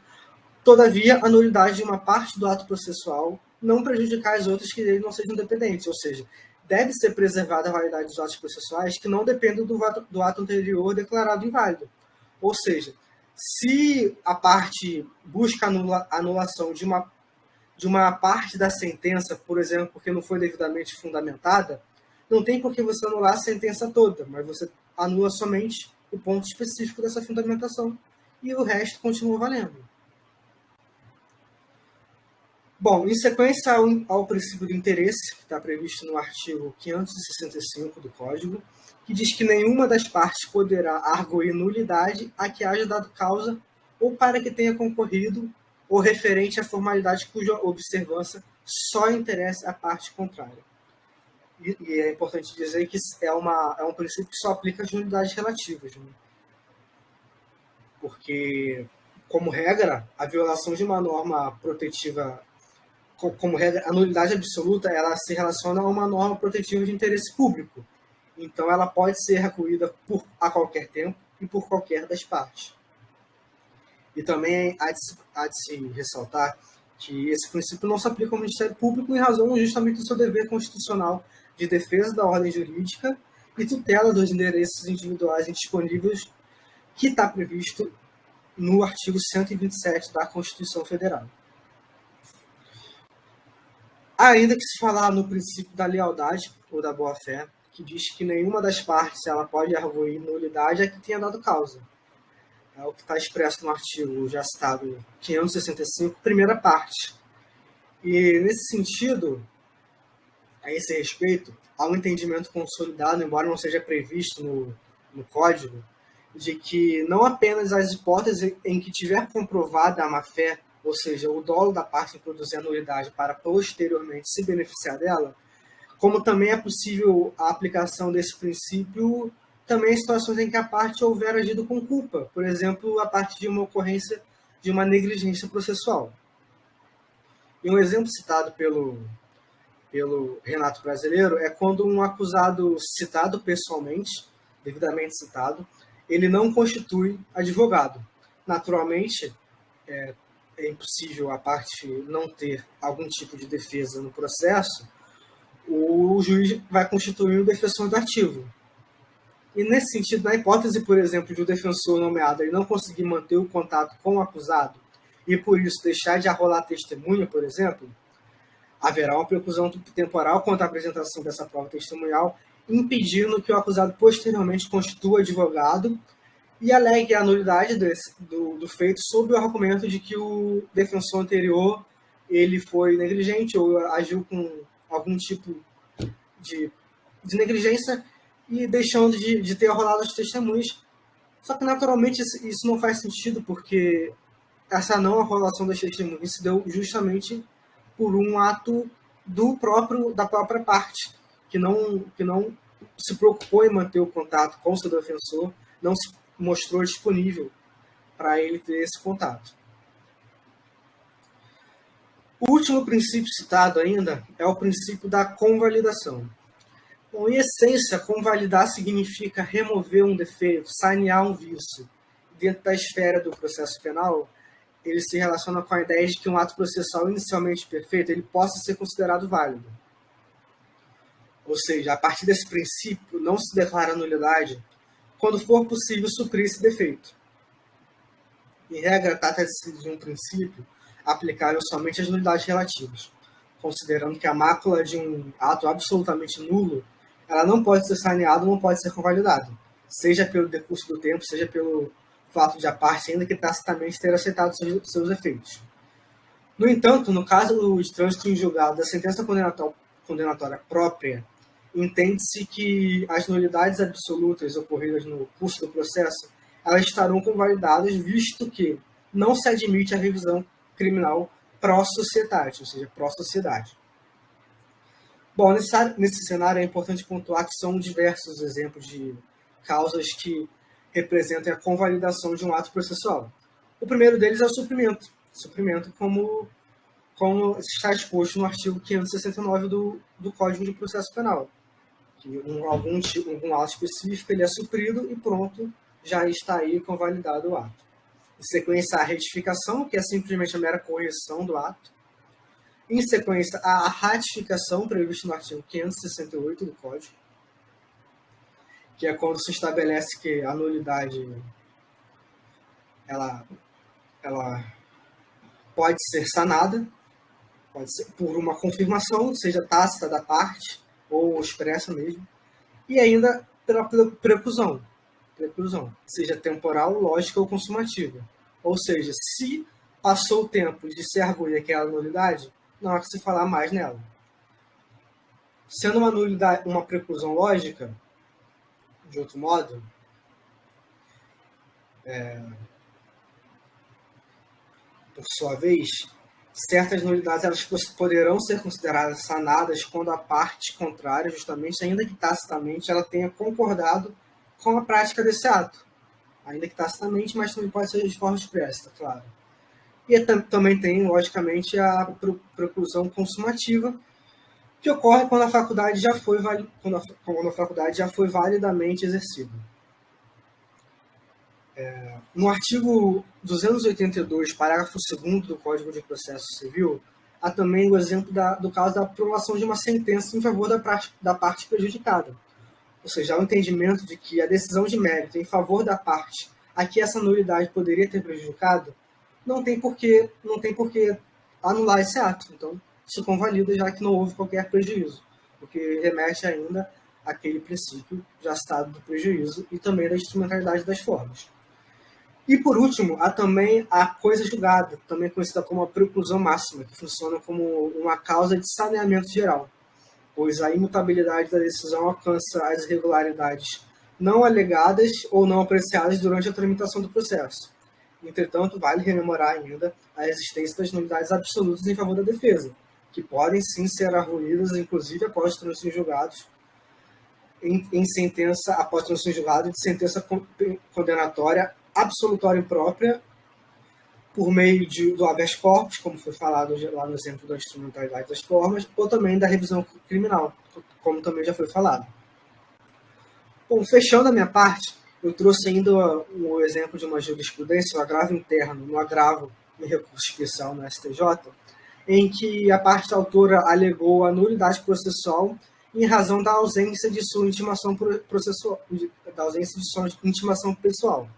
Todavia, a nulidade de uma parte do ato processual não prejudicar as outras que dele não sejam dependentes, ou seja, deve ser preservada a validade dos atos processuais que não dependem do ato anterior declarado inválido. Ou seja, se a parte busca a anulação de uma parte da sentença, por exemplo, porque não foi devidamente fundamentada, não tem por que você anular a sentença toda, mas você anula somente o ponto específico dessa fundamentação e o resto continua valendo. Bom, em sequência ao princípio do interesse, que está previsto no artigo 565 do Código, que diz que nenhuma das partes poderá arguir nulidade a que haja dado causa ou para que tenha concorrido ou referente à formalidade cuja observância só interessa a parte contrária. E é importante dizer que é um princípio que só aplica às nulidades relativas, né? Porque, como regra, a violação de uma norma protetiva, como regra, a nulidade absoluta, ela se relaciona a uma norma protetiva de interesse público. Então, ela pode ser recolhida a qualquer tempo e por qualquer das partes. E também há de se ressaltar que esse princípio não se aplica ao Ministério Público em razão justamente do seu dever constitucional de defesa da ordem jurídica e tutela dos interesses individuais indisponíveis, que está previsto no artigo 127 da Constituição Federal. Ainda que se falar no princípio da lealdade ou da boa-fé, que diz que nenhuma das partes ela pode arguir nulidade a que tenha dado causa. É o que está expresso no artigo já citado 565, primeira parte. E, nesse sentido, a esse respeito, há um entendimento consolidado, embora não seja previsto no Código, de que não apenas as hipóteses em que tiver comprovada a má-fé, ou seja, o dolo da parte em produzir a nulidade para posteriormente se beneficiar dela, como também é possível a aplicação desse princípio também em situações em que a parte houver agido com culpa, por exemplo, a partir de uma ocorrência de uma negligência processual. E um exemplo citado pelo Renato Brasileiro é quando um acusado citado pessoalmente, devidamente citado, ele não constitui advogado. Naturalmente, é impossível a parte não ter algum tipo de defesa no processo, o juiz vai constituir um defensor dativo. E nesse sentido, na hipótese, por exemplo, de o defensor nomeado ele não conseguir manter o contato com o acusado e por isso deixar de arrolar testemunha, por exemplo, haverá uma preclusão temporal quanto à apresentação dessa prova testemunhal, impedindo que o acusado posteriormente constitua advogado e alegue a nulidade do feito sob o argumento de que o defensor anterior ele foi negligente ou agiu com algum tipo de negligência e deixando de ter arrolado as testemunhas. Só que, naturalmente, isso não faz sentido, porque essa não arrolação das testemunhas se deu justamente por um ato da própria parte, que não se preocupou em manter o contato com o seu defensor, não se mostrou disponível para ele ter esse contato. O último princípio citado ainda é o princípio da convalidação. Bom, em essência, convalidar significa remover um defeito, sanear um vício. Dentro da esfera do processo penal, ele se relaciona com a ideia de que um ato processual inicialmente perfeito ele possa ser considerado válido. Ou seja, a partir desse princípio, não se declara nulidade quando for possível suprir esse defeito. Em regra, trata-se de um princípio aplicável somente às nulidades relativas, considerando que a mácula de um ato absolutamente nulo ela não pode ser saneada, não pode ser convalidada, seja pelo decurso do tempo, seja pelo fato de a parte, ainda que tacitamente, ter aceitado seus efeitos. No entanto, no caso de trânsito em julgado da sentença condenatória própria, entende-se que as nulidades absolutas ocorridas no curso do processo elas estarão convalidadas, visto que não se admite a revisão criminal pró-sociedade, ou seja, pró-sociedade. Bom, nesse cenário é importante pontuar que são diversos exemplos de causas que representam a convalidação de um ato processual. O primeiro deles é o suprimento. Suprimento como está exposto no artigo 569 do Código de Processo Penal. Que algum ato específico ele é suprido e pronto, já está aí convalidado o ato. Em sequência, a retificação, que é simplesmente a mera correção do ato. Em sequência, a ratificação, prevista no artigo 568 do Código, que é quando se estabelece que a nulidade ela pode ser sanada, pode ser por uma confirmação, seja tácita da parte ou expressa mesmo, e ainda pela preclusão, seja temporal, lógica ou consumativa. Ou seja, se passou o tempo de se arguir aquela nulidade, não há que se falar mais nela. Sendo uma nulidade, uma preclusão lógica, de outro modo, por sua vez, certas nulidades elas poderão ser consideradas sanadas quando a parte contrária, justamente, ainda que tacitamente, ela tenha concordado com a prática desse ato. Ainda que tacitamente, mas também pode ser de forma expressa, claro. E também tem, logicamente, a preclusão consumativa, que ocorre quando a faculdade já foi, quando a faculdade já foi validamente exercida. No artigo 282, parágrafo 2º do Código de Processo Civil, há também o exemplo do caso da aprovação de uma sentença em favor da parte prejudicada. Ou seja, há o entendimento de que a decisão de mérito em favor da parte a que essa nulidade poderia ter prejudicado não tem por que anular esse ato. Então, se convalida, já que não houve qualquer prejuízo, o que remete ainda àquele princípio já citado do prejuízo e também da instrumentalidade das formas. E, por último, há também a coisa julgada, também conhecida como a preclusão máxima, que funciona como uma causa de saneamento geral, pois a imutabilidade da decisão alcança as irregularidades não alegadas ou não apreciadas durante a tramitação do processo. Entretanto, vale rememorar ainda a existência das nulidades absolutas em favor da defesa, que podem sim ser arguídas, inclusive após transições julgados, em sentença, após transições julgadas de sentença condenatória absolutória própria, por meio do habeas corpus, como foi falado lá no exemplo da instrumentalidade das formas, ou também da revisão criminal, como também já foi falado. Bom, fechando a minha parte, eu trouxe ainda um exemplo de uma jurisprudência, o agravo interno, no agravo em recurso especial no STJ, em que a parte autora alegou a nulidade processual em razão da ausência de sua intimação processual, da ausência de sua intimação pessoal.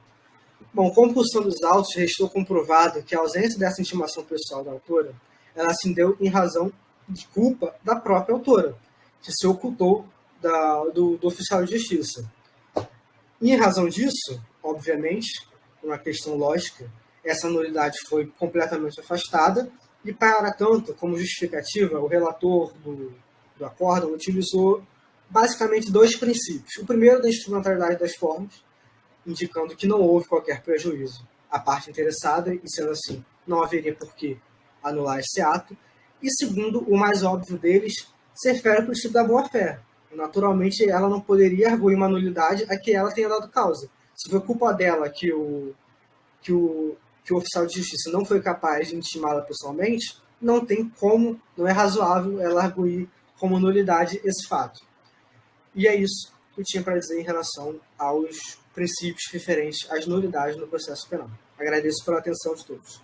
Bom, como posição dos autos, restou comprovado que a ausência dessa intimação pessoal da autora, ela se deu em razão de culpa da própria autora, que se ocultou do oficial de justiça. E em razão disso, obviamente, uma questão lógica, essa nulidade foi completamente afastada e, para tanto, como justificativa, o relator do acórdão utilizou basicamente dois princípios. O primeiro, da instrumentalidade das formas, indicando que não houve qualquer prejuízo à parte interessada e, sendo assim, não haveria por que anular esse ato. E segundo, o mais óbvio deles, se refere ao princípio da boa-fé. Naturalmente, ela não poderia arguir uma nulidade a que ela tenha dado causa. Se foi culpa dela que o oficial de justiça não foi capaz de intimá-la pessoalmente, não tem como, não é razoável ela arguir como nulidade esse fato. E é isso que eu tinha para dizer em relação aos princípios referentes às nulidades no processo penal. Agradeço pela atenção de todos.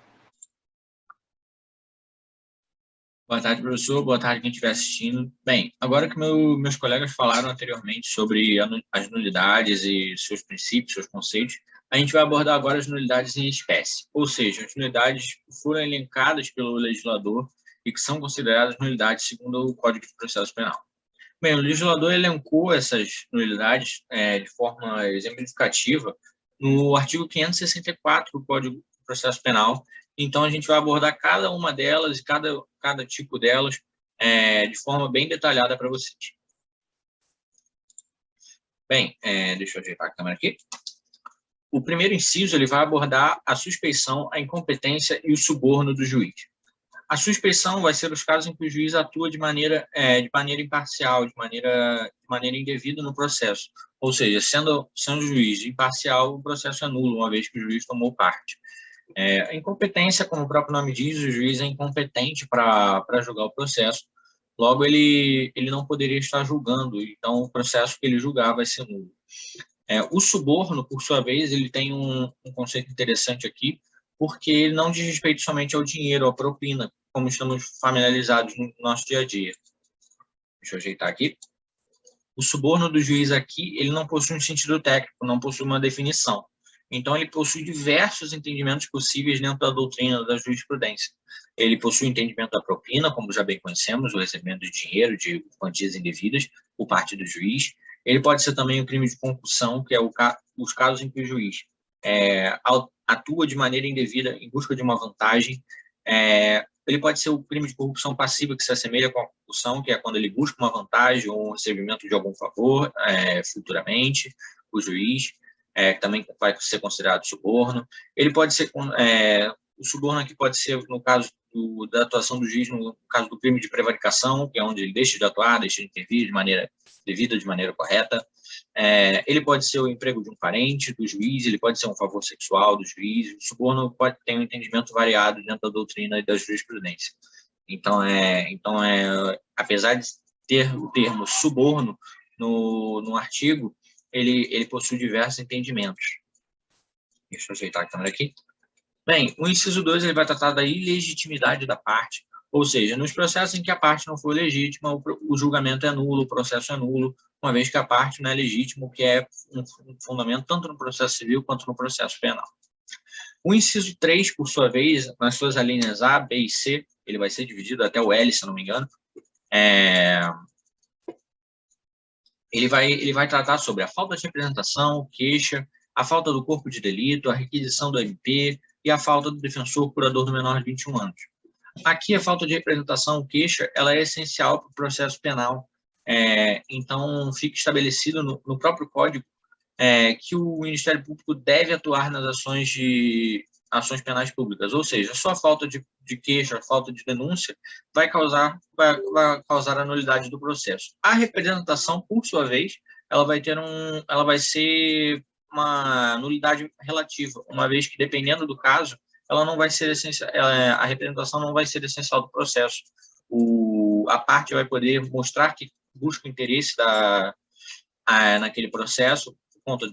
Boa tarde, professor. Boa tarde, quem estiver assistindo. Bem, agora que meus colegas falaram anteriormente sobre as nulidades e seus princípios, seus conceitos, a gente vai abordar agora as nulidades em espécie, ou seja, as nulidades que foram elencadas pelo legislador e que são consideradas nulidades segundo o Código de Processo Penal. Bem, o legislador elencou essas nulidades de forma exemplificativa no artigo 564 do Código de Processo Penal. Então, a gente vai abordar cada uma delas e cada tipo delas de forma bem detalhada para vocês. Bem, deixa eu ajeitar a câmera aqui. O primeiro inciso ele vai abordar a suspeição, a incompetência e o suborno do juiz. A suspeição vai ser os casos em que o juiz atua de maneira imparcial, de maneira indevida no processo. Ou seja, sendo o juiz imparcial, o processo é nulo, uma vez que o juiz tomou parte. A incompetência, como o próprio nome diz, o juiz é incompetente para julgar o processo, logo ele não poderia estar julgando, então o processo que ele julgar vai ser nulo. O suborno, por sua vez, ele tem um conceito interessante aqui, porque ele não diz respeito somente ao dinheiro, à propina, como estamos familiarizados no nosso dia a dia. Deixa eu ajeitar aqui. O suborno do juiz aqui, ele não possui um sentido técnico, não possui uma definição. Então, ele possui diversos entendimentos possíveis dentro da doutrina da jurisprudência. Ele possui o entendimento da propina, como já bem conhecemos, o recebimento de dinheiro, de quantias indevidas, por parte do juiz. Ele pode ser também o crime de concussão, que é os casos em que o juiz atua de maneira indevida em busca de uma vantagem. Ele pode ser o crime de corrupção passiva, que se assemelha com a concussão, que é quando ele busca uma vantagem ou um recebimento de algum favor futuramente, o juiz, que também vai ser considerado suborno. Ele pode ser O suborno aqui pode ser, no caso da atuação do juiz, no caso do crime de prevaricação, que é onde ele deixa de atuar, deixa de intervir de maneira devida, de maneira correta. Ele pode ser o emprego de um parente do juiz, ele pode ser um favor sexual do juiz. O suborno pode ter um entendimento variado dentro da doutrina e da jurisprudência. Então, apesar de ter o termo suborno no artigo, ele possui diversos entendimentos. Deixa eu ajeitar a câmera aqui. Bem, o inciso 2 ele vai tratar da ilegitimidade da parte, ou seja, nos processos em que a parte não for legítima, o julgamento é nulo, o processo é nulo, uma vez que a parte não é legítima, o que é um fundamento tanto no processo civil quanto no processo penal. O inciso 3, por sua vez, nas suas alíneas A, B e C, ele vai ser dividido até o L, se não me engano, ele vai tratar sobre a falta de representação, queixa, a falta do corpo de delito, a requisição do MP e a falta do defensor curador do menor de 21 anos. Aqui, a falta de representação, queixa, ela é essencial para o processo penal. Então, fica estabelecido no próprio Código que o Ministério Público deve atuar nas ações penais públicas, ou seja, só a falta de queixa, a falta de denúncia vai causar a nulidade do processo. A representação, por sua vez, ela vai ser uma nulidade relativa, uma vez que, dependendo do caso, ela não vai ser essencial, a representação não vai ser essencial do processo. A parte vai poder mostrar que busca o interesse naquele processo por conta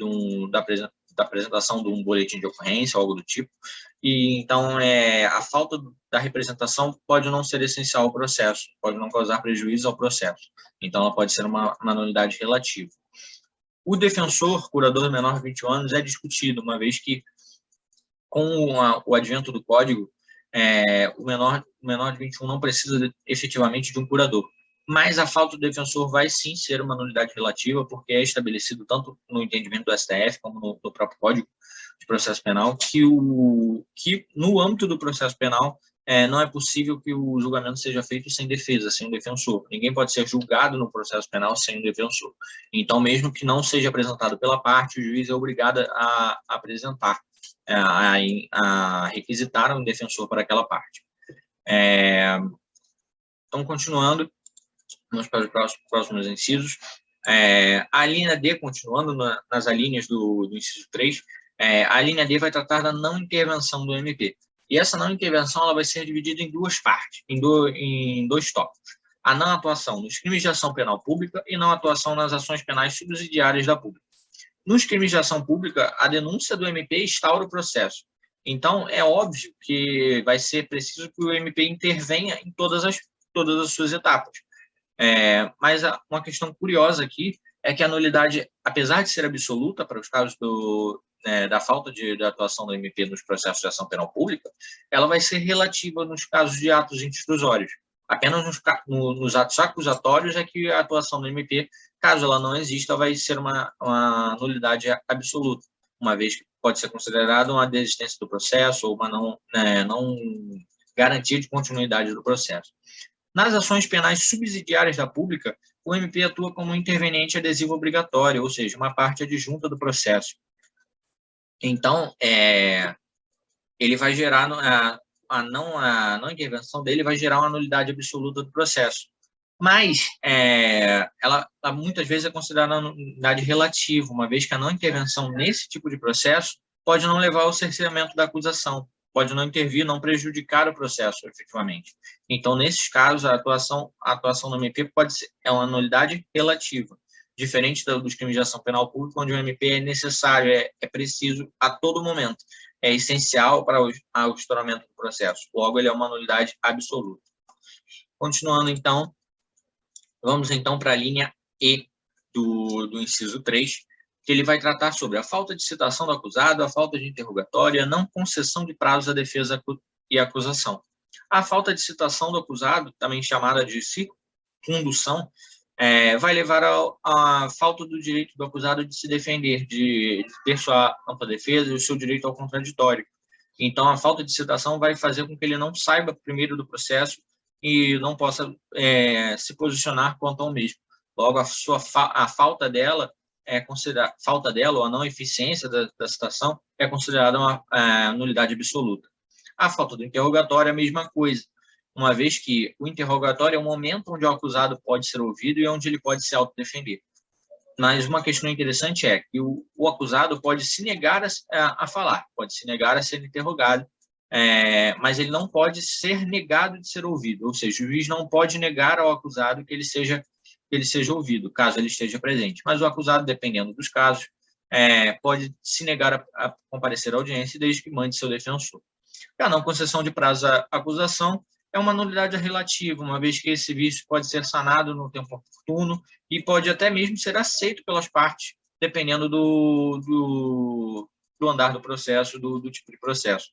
da apresentação de um boletim de ocorrência, algo do tipo, e então a falta da representação pode não ser essencial ao processo, pode não causar prejuízo ao processo, então ela pode ser uma nulidade relativa. O defensor, curador do menor de 21 anos, é discutido, uma vez que, com o advento do Código, o menor de 21 não precisa efetivamente de um curador. Mas a falta do defensor vai sim ser uma nulidade relativa, porque é estabelecido tanto no entendimento do STF como no próprio Código de Processo Penal, que no âmbito do processo penal não é possível que o julgamento seja feito sem defesa, sem um defensor. Ninguém pode ser julgado no processo penal sem um defensor. Então, mesmo que não seja apresentado pela parte, o juiz é obrigado a apresentar, a requisitar um defensor para aquela parte. Então, continuando, vamos para os próximos incisos. A linha D, continuando nas alíneas do inciso 3, a linha D vai tratar da não intervenção do MP. E essa não intervenção ela vai ser dividida em duas partes, em dois tópicos. A não atuação nos crimes de ação penal pública e não atuação nas ações penais subsidiárias da pública. Nos crimes de ação pública, a denúncia do MP instaura o processo. Então, é óbvio que vai ser preciso que o MP intervenha em todas as suas etapas. Mas uma questão curiosa aqui é que a nulidade, apesar de ser absoluta para os casos da falta de atuação do MP nos processos de ação penal pública, ela vai ser relativa nos casos de atos intrusórios. Apenas nos atos acusatórios é que a atuação do MP, caso ela não exista, vai ser uma nulidade absoluta, uma vez que pode ser considerada uma desistência do processo ou uma não garantia de continuidade do processo. Nas ações penais subsidiárias da pública, o MP atua como interveniente adesivo obrigatório, ou seja, uma parte adjunta do processo. Então, ele vai gerar a não intervenção dele vai gerar uma nulidade absoluta do processo. Mas ela muitas vezes é considerada uma nulidade relativa, uma vez que a não intervenção nesse tipo de processo pode não levar ao cerceamento da acusação, pode não intervir, não prejudicar o processo efetivamente. Então, nesses casos, a atuação do MP é uma nulidade relativa, diferente dos crimes de ação penal pública, onde o MP é necessário, é preciso a todo momento, é essencial para o estouramento do processo. Logo, ele é uma nulidade absoluta. Continuando, então, vamos então para a linha E do inciso 3, que ele vai tratar sobre a falta de citação do acusado, a falta de interrogatório, a não concessão de prazos à defesa e acusação. A falta de citação do acusado, também chamada de circundução, vai levar à falta do direito do acusado de se defender, de ter sua ampla defesa e o seu direito ao contraditório. Então, a falta de citação vai fazer com que ele não saiba primeiro do processo e não possa se posicionar quanto ao mesmo. Logo, a falta dela ou a não eficiência da citação é considerada uma nulidade absoluta. A falta do interrogatório é a mesma coisa, uma vez que o interrogatório é o momento onde o acusado pode ser ouvido e onde ele pode se autodefender. Mas uma questão interessante é que o acusado pode se negar a falar, pode se negar a ser interrogado, mas ele não pode ser negado de ser ouvido, ou seja, o juiz não pode negar ao acusado que ele seja ouvido, caso ele esteja presente. Mas o acusado, dependendo dos casos, pode se negar a comparecer à audiência desde que mande seu defensor. A não concessão de prazo à acusação é uma nulidade relativa, uma vez que esse vício pode ser sanado no tempo oportuno e pode até mesmo ser aceito pelas partes, dependendo do andar do processo, do tipo de processo.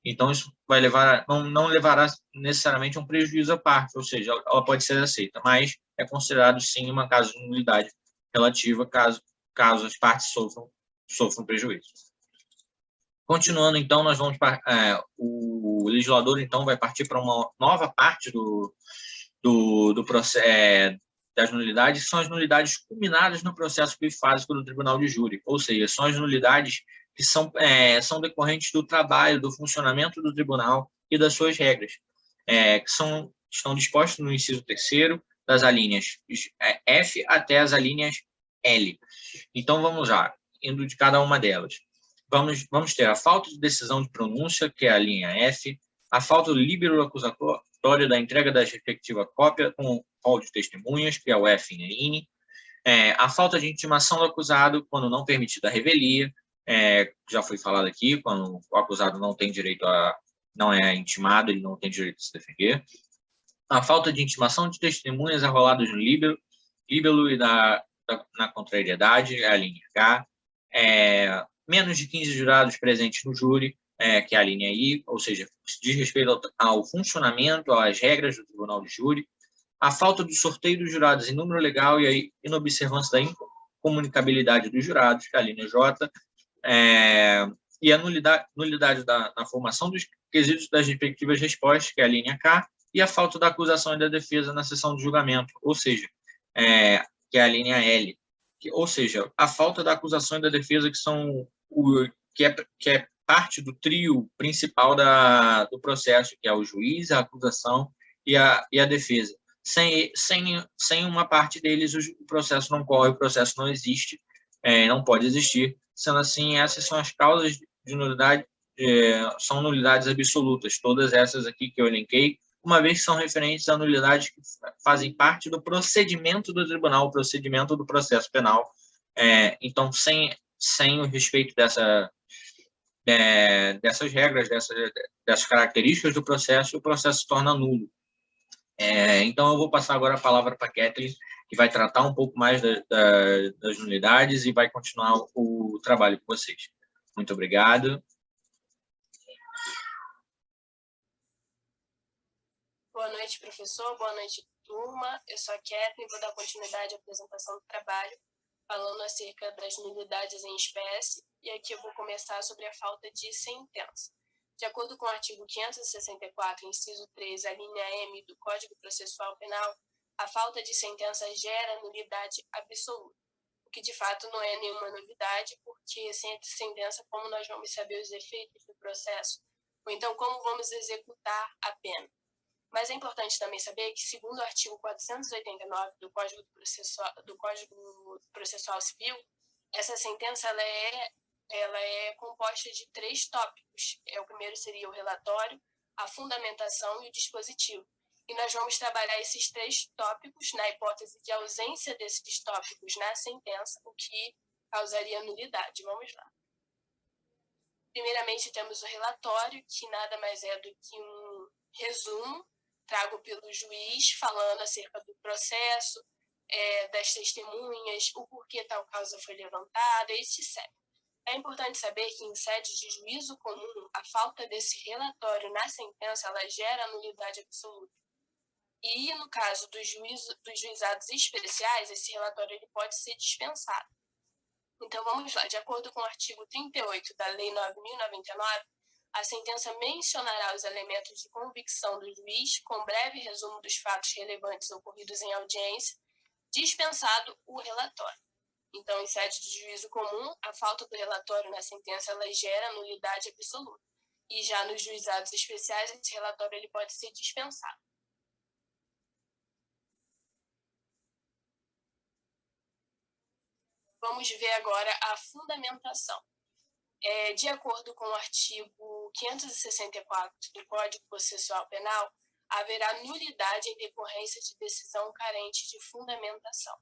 Então, isso vai não levará necessariamente a um prejuízo à parte, ou seja, ela pode ser aceita, mas é considerado, sim, uma caso de nulidade relativa, caso as partes sofram prejuízo. Continuando, então, nós vamos para o legislador, então, vai partir para uma nova parte do processo das nulidades, que são as nulidades culminadas no processo bifásico do Tribunal de Júri, ou seja, são as nulidades que são decorrentes do trabalho, do funcionamento do tribunal e das suas regras, que estão dispostas no inciso 3º, das alíneas F até as alíneas L. Então, vamos lá, indo de cada uma delas. Vamos ter a falta de decisão de pronúncia, que é a linha F, a falta do líbero acusatório da entrega da respectiva cópia com rol de testemunhas, que é o F em INE, a falta de intimação do acusado quando não permitida a revelia, já foi falado aqui, quando o acusado não é intimado, ele não tem direito de se defender, a falta de intimação de testemunhas arroladas no líbero e na contrariedade, é a linha H, menos de 15 jurados presentes no júri, que é a linha I, ou seja, diz respeito ao funcionamento, às regras do Tribunal de Júri, a falta do sorteio dos jurados em número legal e a inobservância da incomunicabilidade dos jurados, que é a linha J, e a nulidade na formação dos quesitos das respectivas respostas, que é a linha K, e a falta da acusação e da defesa na sessão de julgamento, ou seja, que é a linha L, ou seja, a falta da acusação e da defesa, que é parte do trio principal do processo, que é o juiz, a acusação e a defesa. Sem uma parte deles, o processo não corre, o processo não existe, não pode existir. Sendo assim, essas são as causas de nulidade, são nulidades absolutas, todas essas aqui que eu elenquei, uma vez que são referentes a nulidades que fazem parte do procedimento do tribunal, o procedimento do processo penal. Então, sem o respeito dessas regras, dessas características do processo, o processo se torna nulo. Então, eu vou passar agora a palavra para a Kathleen, que vai tratar um pouco mais das nulidades e vai continuar o trabalho com vocês. Muito obrigado. Boa noite, professor. Boa noite, turma. Eu sou a Kathleen e vou dar continuidade à apresentação do trabalho, falando acerca das nulidades em espécie, e aqui eu vou começar sobre a falta de sentença. De acordo com o artigo 564, inciso 3, a linha M do Código Processual Penal, a falta de sentença gera nulidade absoluta, o que de fato não é nenhuma nulidade, porque sem sentença, como nós vamos saber os efeitos do processo, ou então como vamos executar a pena. Mas é importante também saber que, segundo o artigo 489 do Código Processual Civil, essa sentença ela é composta de 3 tópicos. O primeiro seria o relatório, a fundamentação e o dispositivo. E nós vamos trabalhar esses 3 tópicos na hipótese de ausência desses tópicos na sentença, o que causaria nulidade. Vamos lá. Primeiramente, temos o relatório, que nada mais é do que um resumo trago pelo juiz, falando acerca do processo, das testemunhas, o porquê tal causa foi levantada, etc. É importante saber que, em sede de juízo comum, a falta desse relatório na sentença ela gera nulidade absoluta. E, no caso dos juizados especiais, esse relatório ele pode ser dispensado. Então, vamos lá. De acordo com o artigo 38 da Lei 9.099, a sentença mencionará os elementos de convicção do juiz, com breve resumo dos fatos relevantes ocorridos em audiência, dispensado o relatório. Então, em sede de juízo comum, a falta do relatório na sentença ela gera nulidade absoluta. E já nos juizados especiais, esse relatório ele pode ser dispensado. Vamos ver agora a fundamentação. De acordo com o artigo 564 do Código Processual Penal, haverá nulidade em decorrência de decisão carente de fundamentação.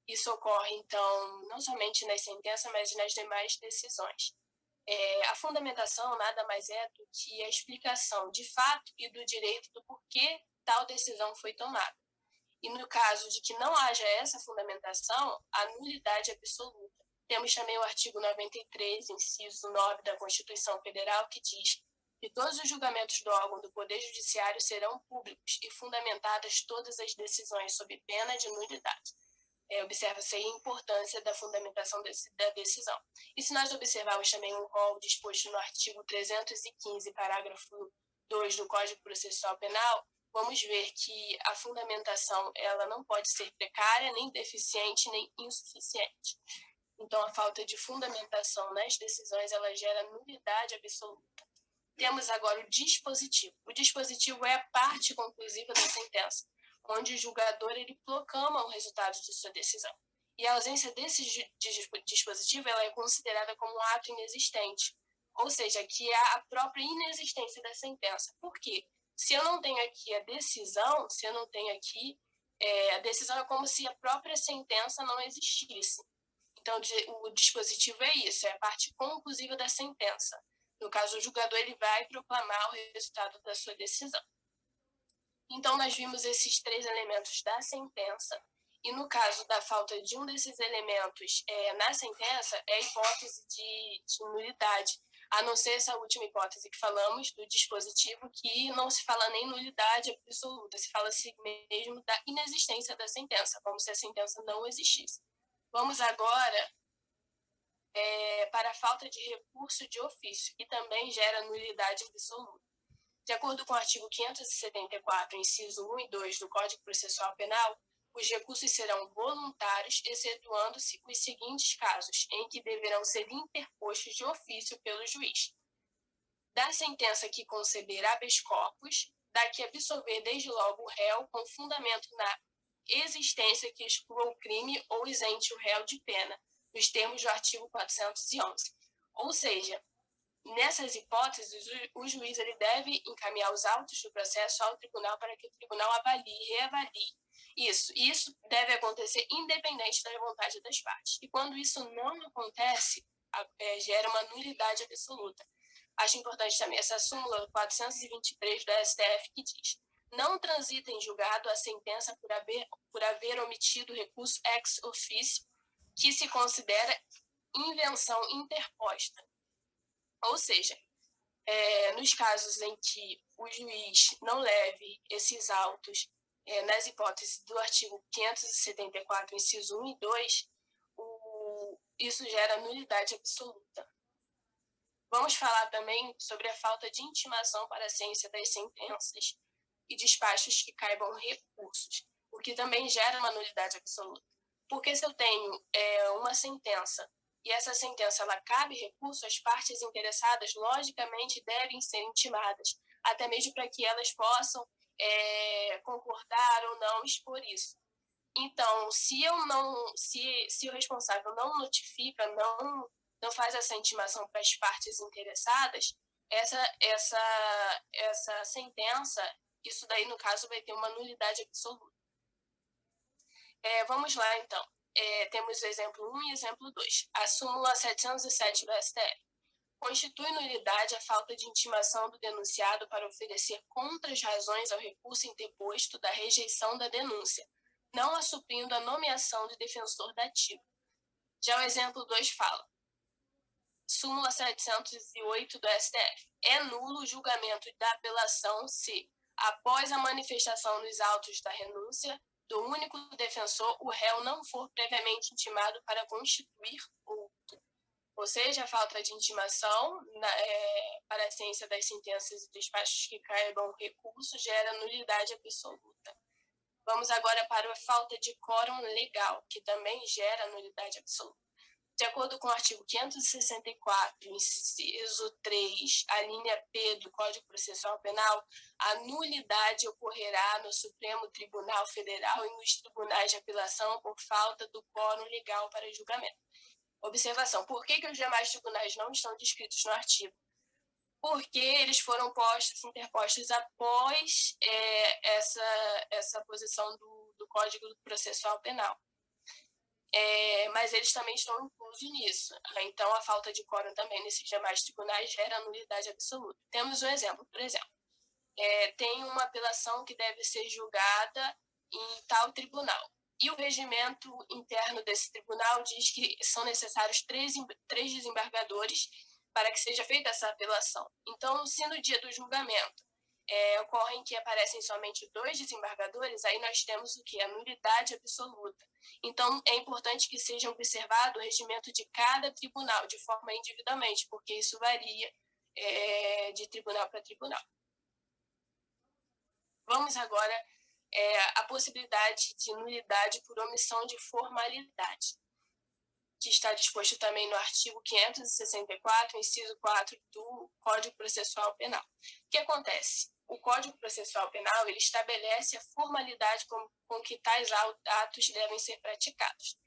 Isso ocorre, então, não somente nas sentenças, mas nas demais decisões. A fundamentação nada mais é do que a explicação de fato e do direito do porquê tal decisão foi tomada. E no caso de que não haja essa fundamentação, a nulidade absoluta. Temos também o artigo 93, inciso 9 da Constituição Federal, que diz que todos os julgamentos do órgão do Poder Judiciário serão públicos e fundamentadas todas as decisões sob pena de nulidade. Observa-se a importância da fundamentação da decisão. E se nós observarmos também um rol disposto no artigo 315, parágrafo 2 do Código Processual Penal, vamos ver que a fundamentação ela não pode ser precária, nem deficiente, nem insuficiente. Então, a falta de fundamentação nas decisões ela gera nulidade absoluta. Temos agora o dispositivo. O dispositivo é a parte conclusiva da sentença, onde o julgador ele proclama o resultado de sua decisão. E a ausência desse dispositivo ela é considerada como um ato inexistente, ou seja, que é a própria inexistência da sentença. Por quê? Se eu não tenho aqui a decisão, a decisão é como se a própria sentença não existisse. Então, o dispositivo é isso, é a parte conclusiva da sentença. No caso, o julgador ele vai proclamar o resultado da sua decisão. Então, nós vimos esses 3 elementos da sentença, e no caso da falta de um desses elementos na sentença, é a hipótese de nulidade, a não ser essa última hipótese que falamos, do dispositivo, que não se fala nem nulidade absoluta, se fala-se mesmo da inexistência da sentença, como se a sentença não existisse. Vamos agora para a falta de recurso de ofício, que também gera nulidade absoluta. De acordo com o artigo 574, inciso 1 e 2 do Código Processual Penal, os recursos serão voluntários, excetuando-se os seguintes casos, em que deverão ser interpostos de ofício pelo juiz: da sentença que conceber habeas corpus, da que absolver desde logo o réu com fundamento na existência que exclua o crime ou isente o réu de pena, nos termos do artigo 411. Ou seja, nessas hipóteses, o juiz ele deve encaminhar os autos do processo ao tribunal para que o tribunal avalie, reavalie isso. E isso deve acontecer independente da vontade das partes. E quando isso não acontece, gera uma nulidade absoluta. Acho importante também essa súmula 423 do STF, que diz: não transita em julgado a sentença por haver omitido recurso ex officio, que se considera invenção interposta. Ou seja, nos casos em que o juiz não leve esses autos, nas hipóteses do artigo 574, inciso 1 e 2, isso gera nulidade absoluta. Vamos falar também sobre a falta de intimação para a ciência das sentenças e despachos que caibam recursos, o que também gera uma nulidade absoluta. Porque se eu tenho uma sentença e essa sentença ela cabe recurso, as partes interessadas logicamente devem ser intimadas, até mesmo para que elas possam concordar ou não expor isso. Então, se o responsável não notifica, não faz essa intimação para as partes interessadas, essa sentença, isso daí no caso vai ter uma nulidade absoluta. Vamos lá então. Temos o exemplo 1 e exemplo 2. A súmula 707 do STF. Constitui nulidade a falta de intimação do denunciado para oferecer contras razões ao recurso interposto da rejeição da denúncia, não a suprindo a nomeação de defensor dativo. Já o exemplo 2 fala: súmula 708 do STF. É nulo o julgamento da apelação se, após a manifestação nos autos da renúncia do único defensor, o réu não for previamente intimado para constituir outro. Ou seja, a falta de intimação para a ciência das sentenças e despachos que caibam recurso gera nulidade absoluta. Vamos agora para a falta de quórum legal, que também gera nulidade absoluta. De acordo com o artigo 564, inciso 3, a linha P do Código Processual Penal, a nulidade ocorrerá no Supremo Tribunal Federal e nos tribunais de apelação por falta do quórum legal para julgamento. Observação: por que os demais tribunais não estão descritos no artigo? Porque eles foram interpostos após essa posição do Código Processual Penal. Mas eles também estão inclusos nisso. Então, a falta de quórum também nesses demais tribunais gera nulidade absoluta. Temos um exemplo, por exemplo. Tem uma apelação que deve ser julgada em tal tribunal. E o regimento interno desse tribunal diz que são necessários três desembargadores para que seja feita essa apelação. Então, se no dia do julgamento ocorrem que aparecem somente 2 desembargadores, aí nós temos o que? A nulidade absoluta. Então, é importante que seja observado o regimento de cada tribunal, de forma individualmente, porque isso varia de tribunal para tribunal. Vamos agora à possibilidade de nulidade por omissão de formalidade, que está disposto também no artigo 564, inciso 4 do Código Processual Penal. O que acontece? O Código Processual Penal ele estabelece a formalidade com que tais atos devem ser praticados.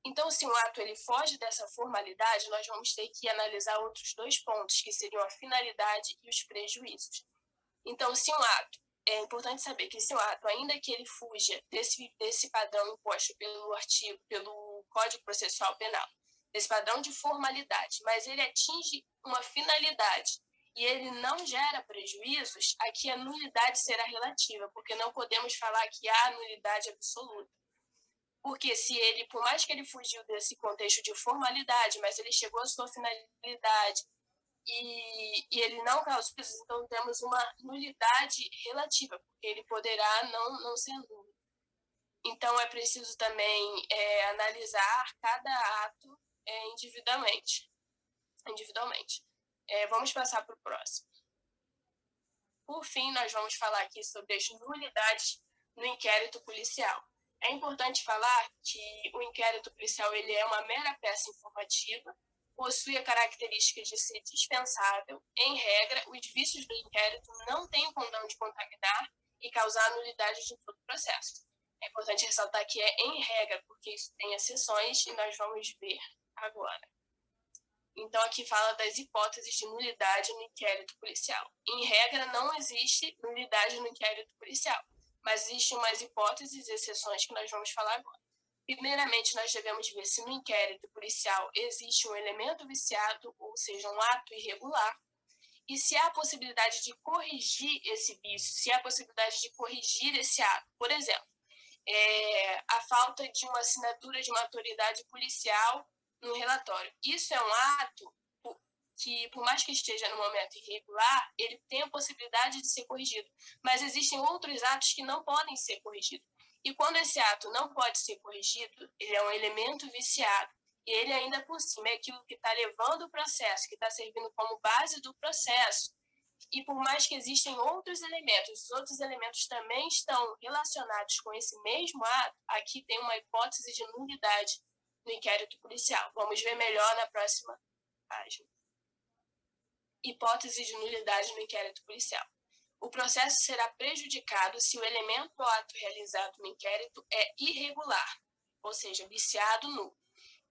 Então, se um ato ele foge dessa formalidade, nós vamos ter que analisar outros 2 pontos, que seriam a finalidade e os prejuízos. Então, se um ato, é importante saber que se um ato, ainda que ele fuja desse padrão imposto pelo Código Processual Penal, desse padrão de formalidade, mas ele atinge uma finalidade e ele não gera prejuízos, aqui a nulidade será relativa, porque não podemos falar que há nulidade absoluta. Porque se ele, por mais que ele fugiu desse contexto de formalidade, mas ele chegou à sua finalidade e ele não causou prejuízo, então temos uma nulidade relativa, porque ele poderá não ser nulo. Então é preciso também analisar cada ato individualmente. Vamos passar para o próximo. Por fim, nós vamos falar aqui sobre as nulidades no inquérito policial. É importante falar que o inquérito policial ele é uma mera peça informativa, possui a característica de ser dispensável. Em regra, os vícios do inquérito não têm o condão de contaminar e causar nulidade de todo o processo. É importante ressaltar que é em regra, porque isso tem exceções e nós vamos ver agora. Então, aqui fala das hipóteses de nulidade no inquérito policial. Em regra, não existe nulidade no inquérito policial, mas existem umas hipóteses e exceções que nós vamos falar agora. Primeiramente, nós devemos ver se no inquérito policial existe um elemento viciado, ou seja, um ato irregular, e se há a possibilidade de corrigir esse vício, se há a possibilidade de corrigir esse ato. Por exemplo, a falta de uma assinatura de uma autoridade policial no relatório. Isso é um ato que, por mais que esteja no momento irregular, ele tem a possibilidade de ser corrigido. Mas existem outros atos que não podem ser corrigidos. E quando esse ato não pode ser corrigido, ele é um elemento viciado. E ele ainda por cima é aquilo que está levando o processo, que está servindo como base do processo. E por mais que existem outros elementos, os outros elementos também estão relacionados com esse mesmo ato, aqui tem uma hipótese de nulidade no inquérito policial. Vamos ver melhor na próxima página. Hipótese de nulidade no inquérito policial. O processo será prejudicado se o elemento do ato realizado no inquérito é irregular, ou seja, viciado nulo,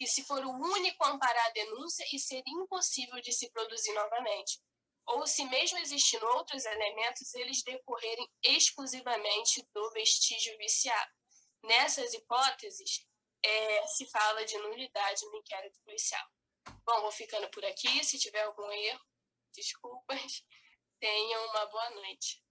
e se for o único a amparar a denúncia e ser impossível de se produzir novamente, ou se mesmo existindo outros elementos, eles decorrerem exclusivamente do vestígio viciado. Nessas hipóteses, se fala de nulidade no inquérito policial. Bom, vou ficando por aqui. Se tiver algum erro, desculpas. Tenham uma boa noite.